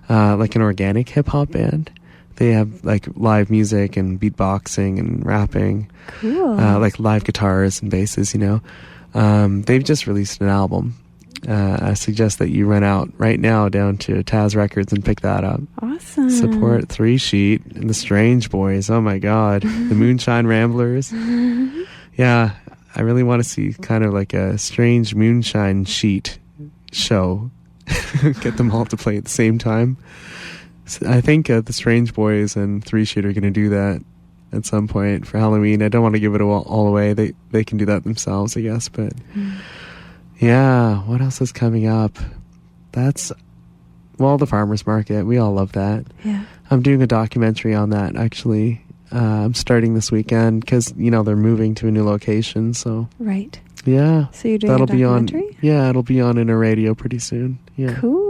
Like an organic hip-hop band. They have, like, live music and beatboxing and rapping. Cool. Like live guitars and basses, They've just released an album. I suggest that you run out right now down to Taz Records and pick that up. Awesome. Support Three Sheet and the Strange Boys. Oh, my God. The Moonshine Ramblers. Yeah, I really want to see kind of like a strange moonshine sheet show. Get them all to play at the same time. So I think the Strange Boys and Three Sheet are going to do that at some point for Halloween. I don't want to give it all away. They can do that themselves, I guess. But what else is coming up? That's Well, the farmers market. We all love that. Yeah. I'm doing a documentary on that, actually. I'm starting this weekend because, they're moving to a new location, so... Right. Yeah. So you're doing a documentary? It'll be on Inner Radio pretty soon. Yeah. Cool.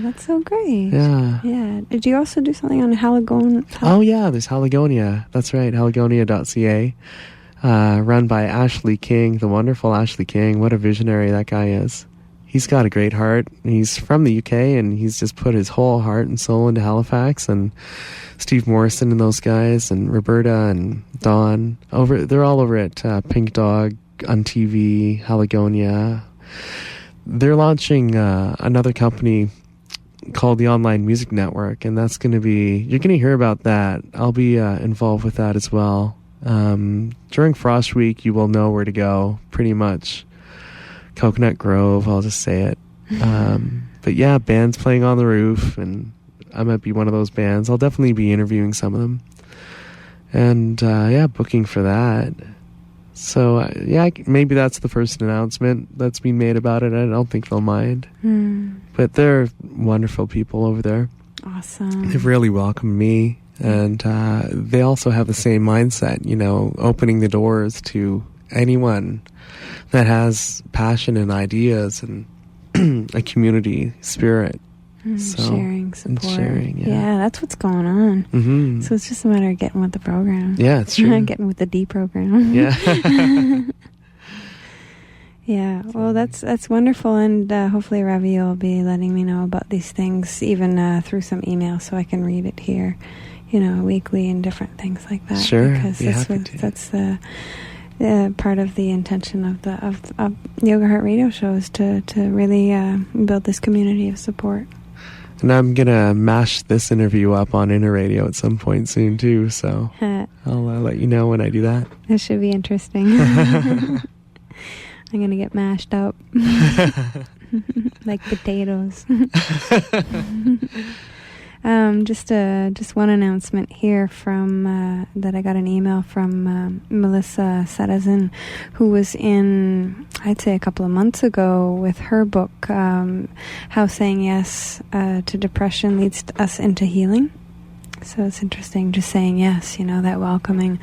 That's so great. Yeah. Yeah. Did you also do something on Haligonia? Oh, yeah. There's Haligonia. That's right. Haligonia.ca. Run by Ashley King, the wonderful Ashley King. What a visionary that guy is. He's got a great heart. He's from the UK, and he's just put his whole heart and soul into Halifax. And Steve Morrison and those guys, and Roberta and Dawn. They're all over at Pink Dog on TV, Haligonia. They're launching another company called the Online Music Network, and that's going to be... You're going to hear about that. I'll be involved with that as well. During Frost Week, you will know where to go, pretty much. Coconut Grove, I'll just say it. But yeah, bands playing on the roof, and I might be one of those bands. I'll definitely be interviewing some of them. And booking for that. So maybe that's the first announcement that's been made about it. I don't think they'll mind. But they're wonderful people over there. Awesome. They've really welcomed me. And they also have the same mindset, opening the doors to anyone that has passion and ideas and a community spirit. Sharing support. And sharing, yeah, that's what's going on. Mm-hmm. So it's just a matter of getting with the program. Yeah, it's true. Getting with the D program. Yeah. Yeah, well, that's wonderful, and hopefully Ravi will be letting me know about these things, even through some email, so I can read it here, weekly and different things like that. Sure, because that's the part of the intention of the Yoga Heart Radio Show is to really build this community of support. And I'm gonna mash this interview up on Inner Radio at some point soon too, so I'll let you know when I do that. This should be interesting. I'm gonna get mashed up like potatoes. Just one announcement here from that I got an email from Melissa Sedazin, who was in, I'd say, a couple of months ago with her book, How Saying Yes to Depression Leads us into Healing. So it's interesting, just saying yes, that welcoming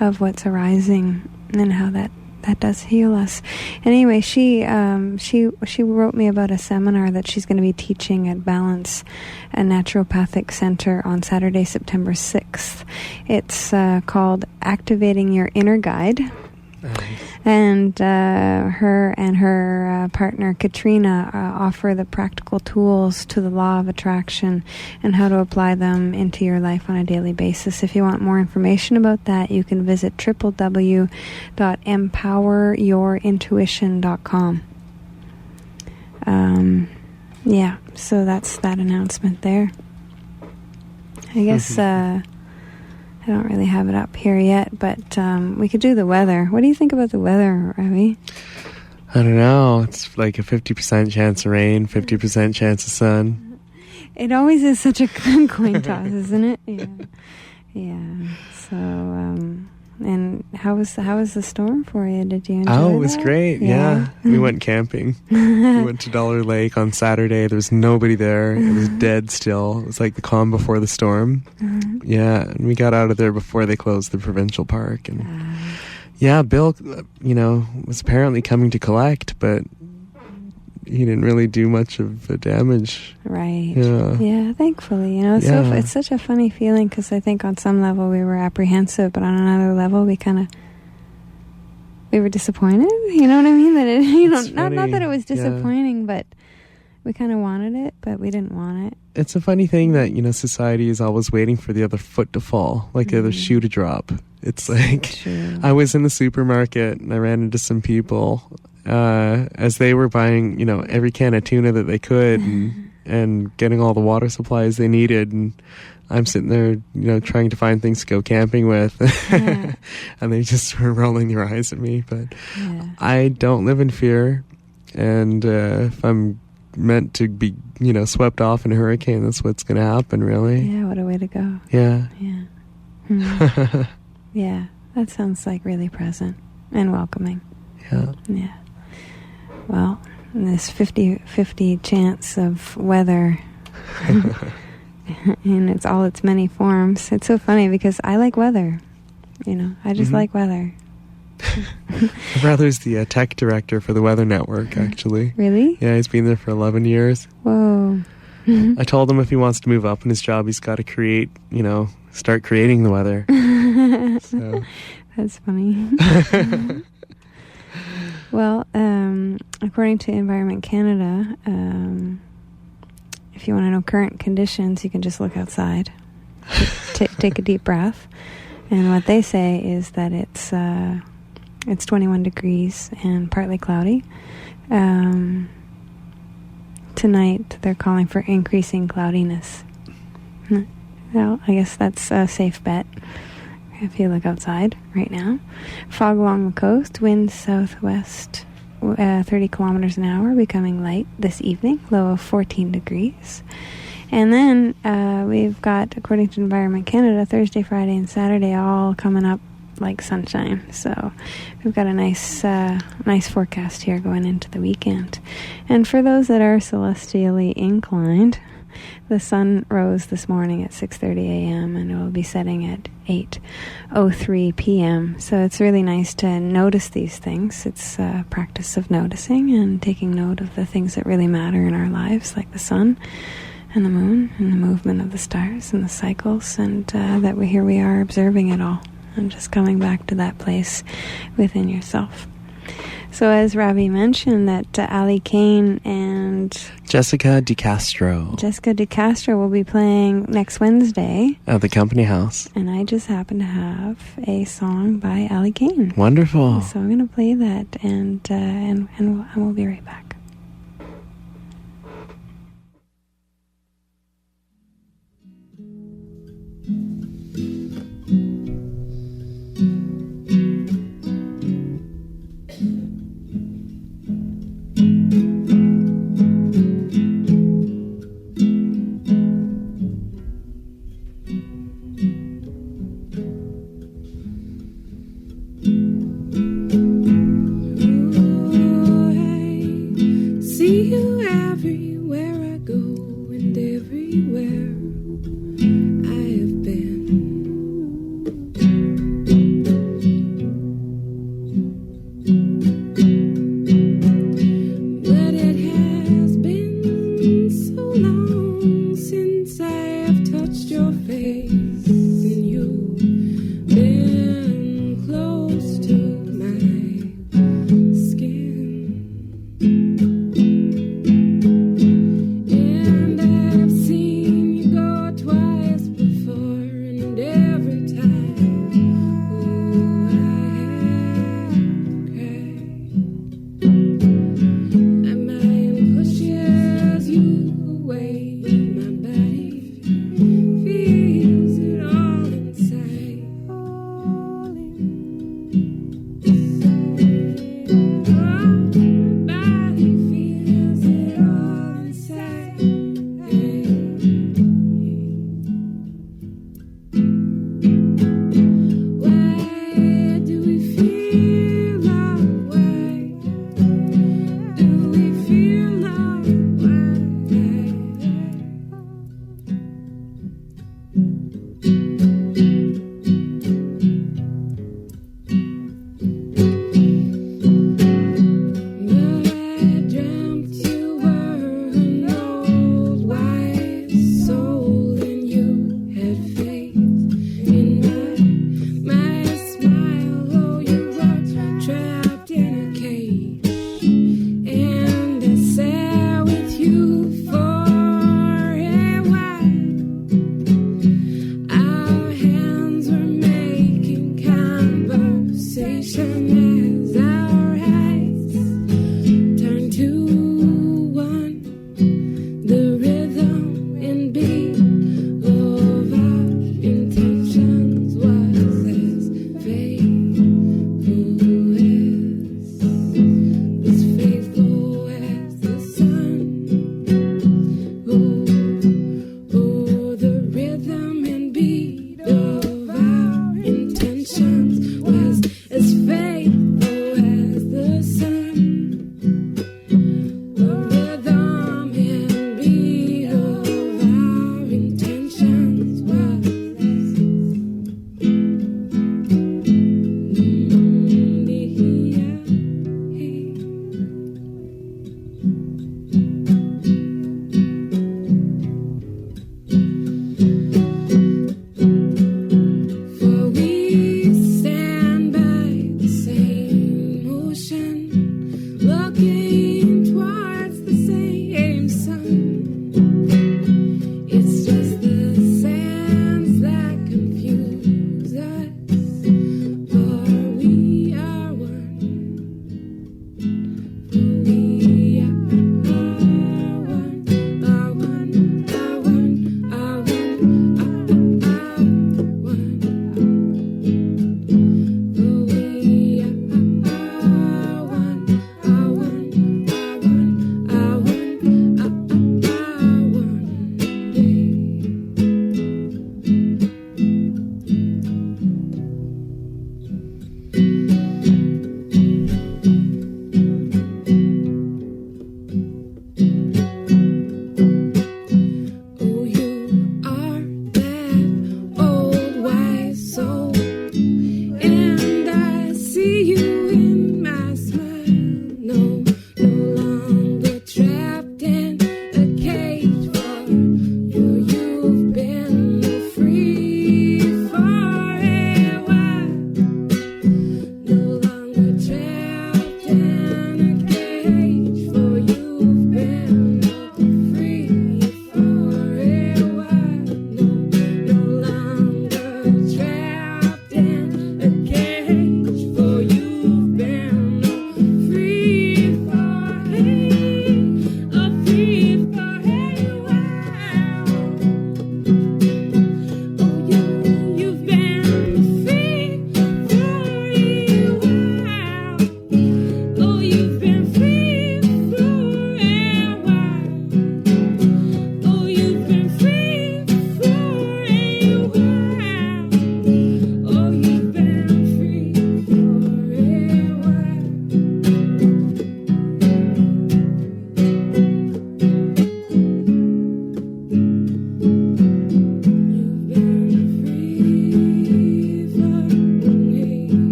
of what's arising and how that does heal us. Anyway, she wrote me about a seminar that she's going to be teaching at Balance, a naturopathic center, on Saturday, September 6th. It's called Activating Your Inner Guide. Nice. And her and her partner Katrina offer the practical tools to the law of attraction and how to apply them into your life on a daily basis. If you want more information about that, you can visit www.empoweryourintuition.com. So that's that announcement there. I guess I don't really have it up here yet, but we could do the weather. What do you think about the weather, Ravi? I don't know. It's like a 50% chance of rain, 50% chance of sun. It always is such a coin toss, isn't it? Yeah. So, and how was the storm for you? Did you enjoy it? Oh, it was great. Yeah. We went camping. We went to Dollar Lake on Saturday. There was nobody there. It was dead still. It was like the calm before the storm. Yeah, and we got out of there before they closed the provincial park. And Bill, was apparently coming to collect, but he didn't really do much of the damage. Right. Yeah, thankfully. So it's such a funny feeling, because I think on some level we were apprehensive, but on another level we were disappointed. You know what I mean? That it, not that it was disappointing, but we kind of wanted it, but we didn't want it. It's a funny thing that, society is always waiting for the other foot to fall, like the other shoe to drop. It's like, True. I was in the supermarket and I ran into some people as they were buying, every can of tuna that they could and getting all the water supplies they needed. And I'm sitting there, trying to find things to go camping with. And they just were rolling their eyes at me. But I don't live in fear. And if I'm meant to be, swept off in a hurricane, that's what's going to happen, really. Yeah, what a way to go. Yeah. Yeah, that sounds like really present and welcoming. Yeah. Well, this 50-50 chance of weather in its many forms. It's so funny because I like weather. I just like weather. My brother's the tech director for the Weather Network, actually. Really? Yeah, he's been there for 11 years. Whoa. I told him if he wants to move up in his job, he's got to start creating the weather. So. That's funny. Well, according to Environment Canada, if you want to know current conditions, you can just look outside. Take a deep breath. And what they say is that it's 21 degrees and partly cloudy. Tonight, they're calling for increasing cloudiness. Well, I guess that's a safe bet if you look outside right now. Fog along the coast, winds southwest 30 kilometers an hour, becoming light this evening, low of 14 degrees. And then we've got, according to Environment Canada, Thursday, Friday, and Saturday all coming up like sunshine. So we've got a nice forecast here going into the weekend. And for those that are celestially inclined, the sun rose this morning at 6:30 a.m. and it will be setting at 8:03 p.m. So it's really nice to notice these things. It's a practice of noticing and taking note of the things that really matter in our lives, like the sun and the moon and the movement of the stars and the cycles, and that we are observing it all and just coming back to that place within yourself. So as Ravi mentioned, that Ali Kane and Jessica DeCastro will be playing next Wednesday at the Company House. And I just happen to have a song by Ali Kane. Wonderful. So I'm going to play that, and we'll be right back. Since I have touched your face,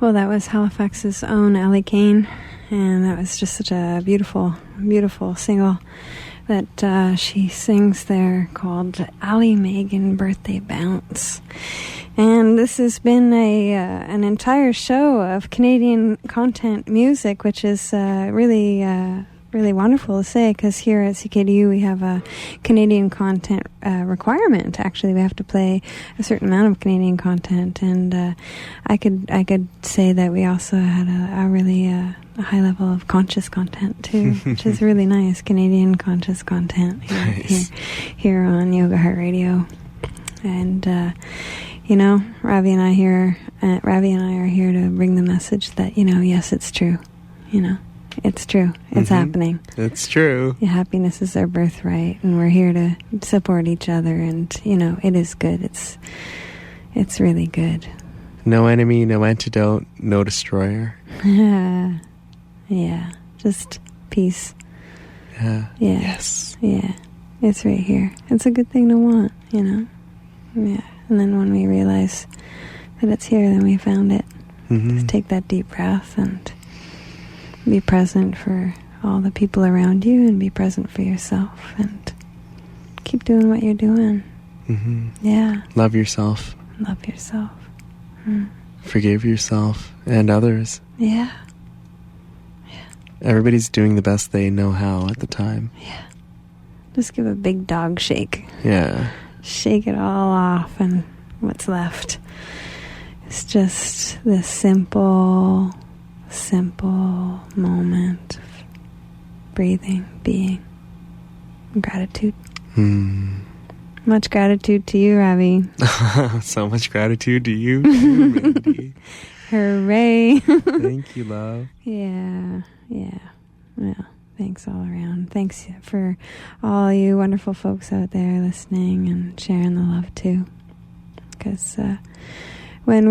Well, that was Halifax's own Kane, and that was just such a beautiful, beautiful single that she sings there called Allie Megan Birthday Bounce. And this has been an entire show of Canadian content music, which is really wonderful to say, because here at CKDU we have a Canadian content requirement. Actually, we have to play a certain amount of Canadian content, and I could say that we also had a really a high level of conscious content too, which is really nice. Canadian conscious content here on Yoga Heart Radio, and you know, Ravi and I are here to bring the message that, you know, yes, it's true. You know, it's true. It's happening. It's true. Yeah, happiness is our birthright, and we're here to support each other. And you know, it is good. It's really good. No enemy, no antidote, no destroyer. Yeah, just peace. Yeah. Yes. Yeah, it's right here. It's a good thing to want, you know. Yeah. And then when we realize that it's here, then we found it. Just take that deep breath and be present for all the people around you, and be present for yourself, and keep doing what you're doing. Yeah. Love yourself. Love yourself. Forgive yourself and others. Yeah. Everybody's doing the best they know how at the time. Yeah. Just give a big dog shake. Yeah. Shake it all off, and what's left is just this simple moment of breathing, being, gratitude. Much gratitude to you, Ravi. So much gratitude to you too, Mandee. Hooray. Thank you, love. Yeah. Well, thanks all around. Thanks for all you wonderful folks out there listening and sharing the love too. Because when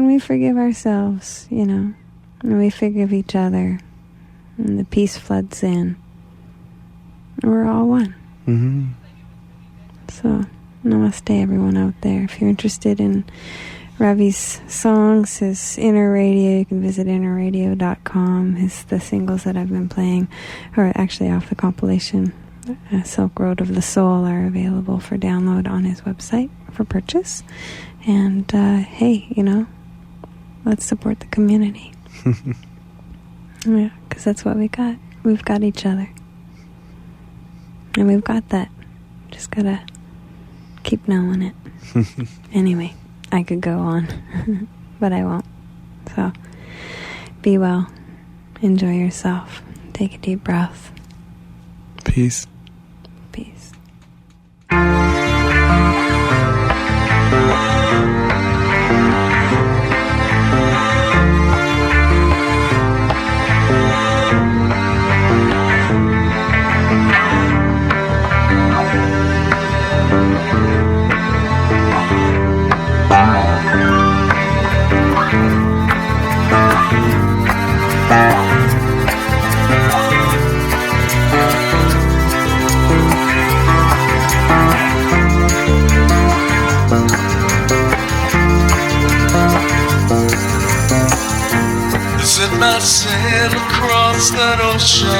we forgive ourselves, you know, and we forgive each other, and the peace floods in, we're all one. So, namaste everyone out there. If you're interested in Ravi's songs, his Inner Radio, you can visit innerradio.com. The singles that I've been playing, or actually off the compilation Silk Road of the Soul, are available for download on his website for purchase. And hey, you know, let's support the community. Yeah, because that's what we got. We've got each other, and we've got that. Just gotta keep knowing it. Anyway, I could go on, but I won't. So, be well. Enjoy yourself. Take a deep breath. Peace. Peace. Set my sail across that ocean,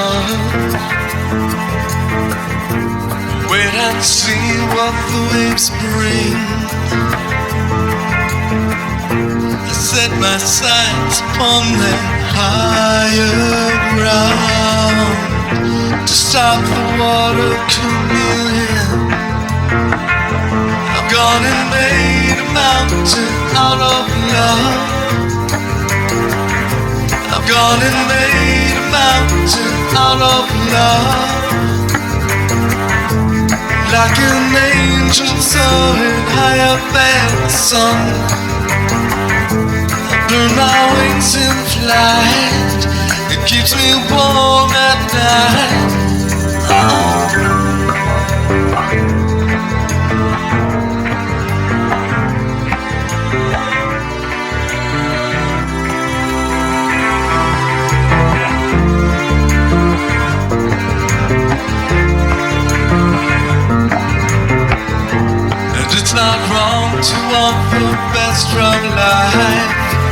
wait and see what the waves bring. I set my sights upon that higher ground to stop the water coming in. I've gone and made a mountain out of love. I've gone and made a mountain out of love. Like an angel soaring high up in the sun, I burn my wings in flight. It keeps me warm at night. It's not wrong to want the best from life.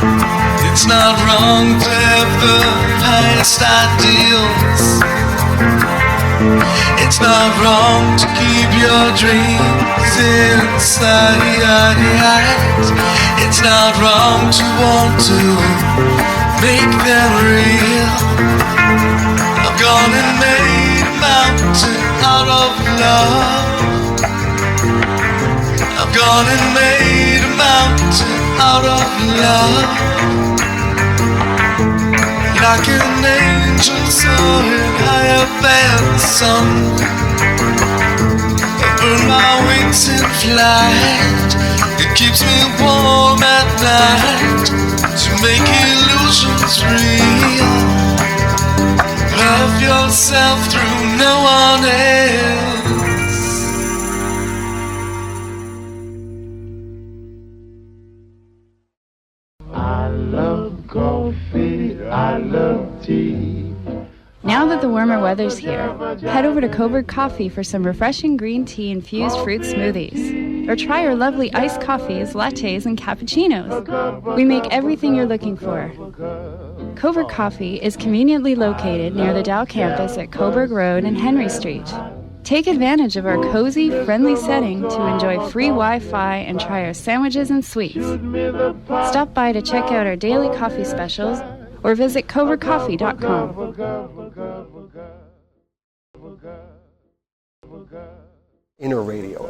It's not wrong to have the highest ideals. It's not wrong to keep your dreams inside. It's not wrong to want to make them real. I've gone and made a mountain out of love. I've gone and made a mountain out of love. Like an angel soaring higher than the sun, I burn my wings in flight. It keeps me warm at night to make illusions real. Love yourself through no one else. I love coffee, I love tea. Now that the warmer weather's here, head over to Coburg Coffee for some refreshing green tea infused fruit smoothies. Or try our lovely iced coffees, lattes, and cappuccinos. We make everything you're looking for. Coburg Coffee is conveniently located near the Dow campus at Coburg Road and Henry Street. Take advantage of our cozy, friendly setting to enjoy free Wi-Fi and try our sandwiches and sweets. Stop by to check out our daily coffee specials or visit coburgcoffee.com. Inner radio.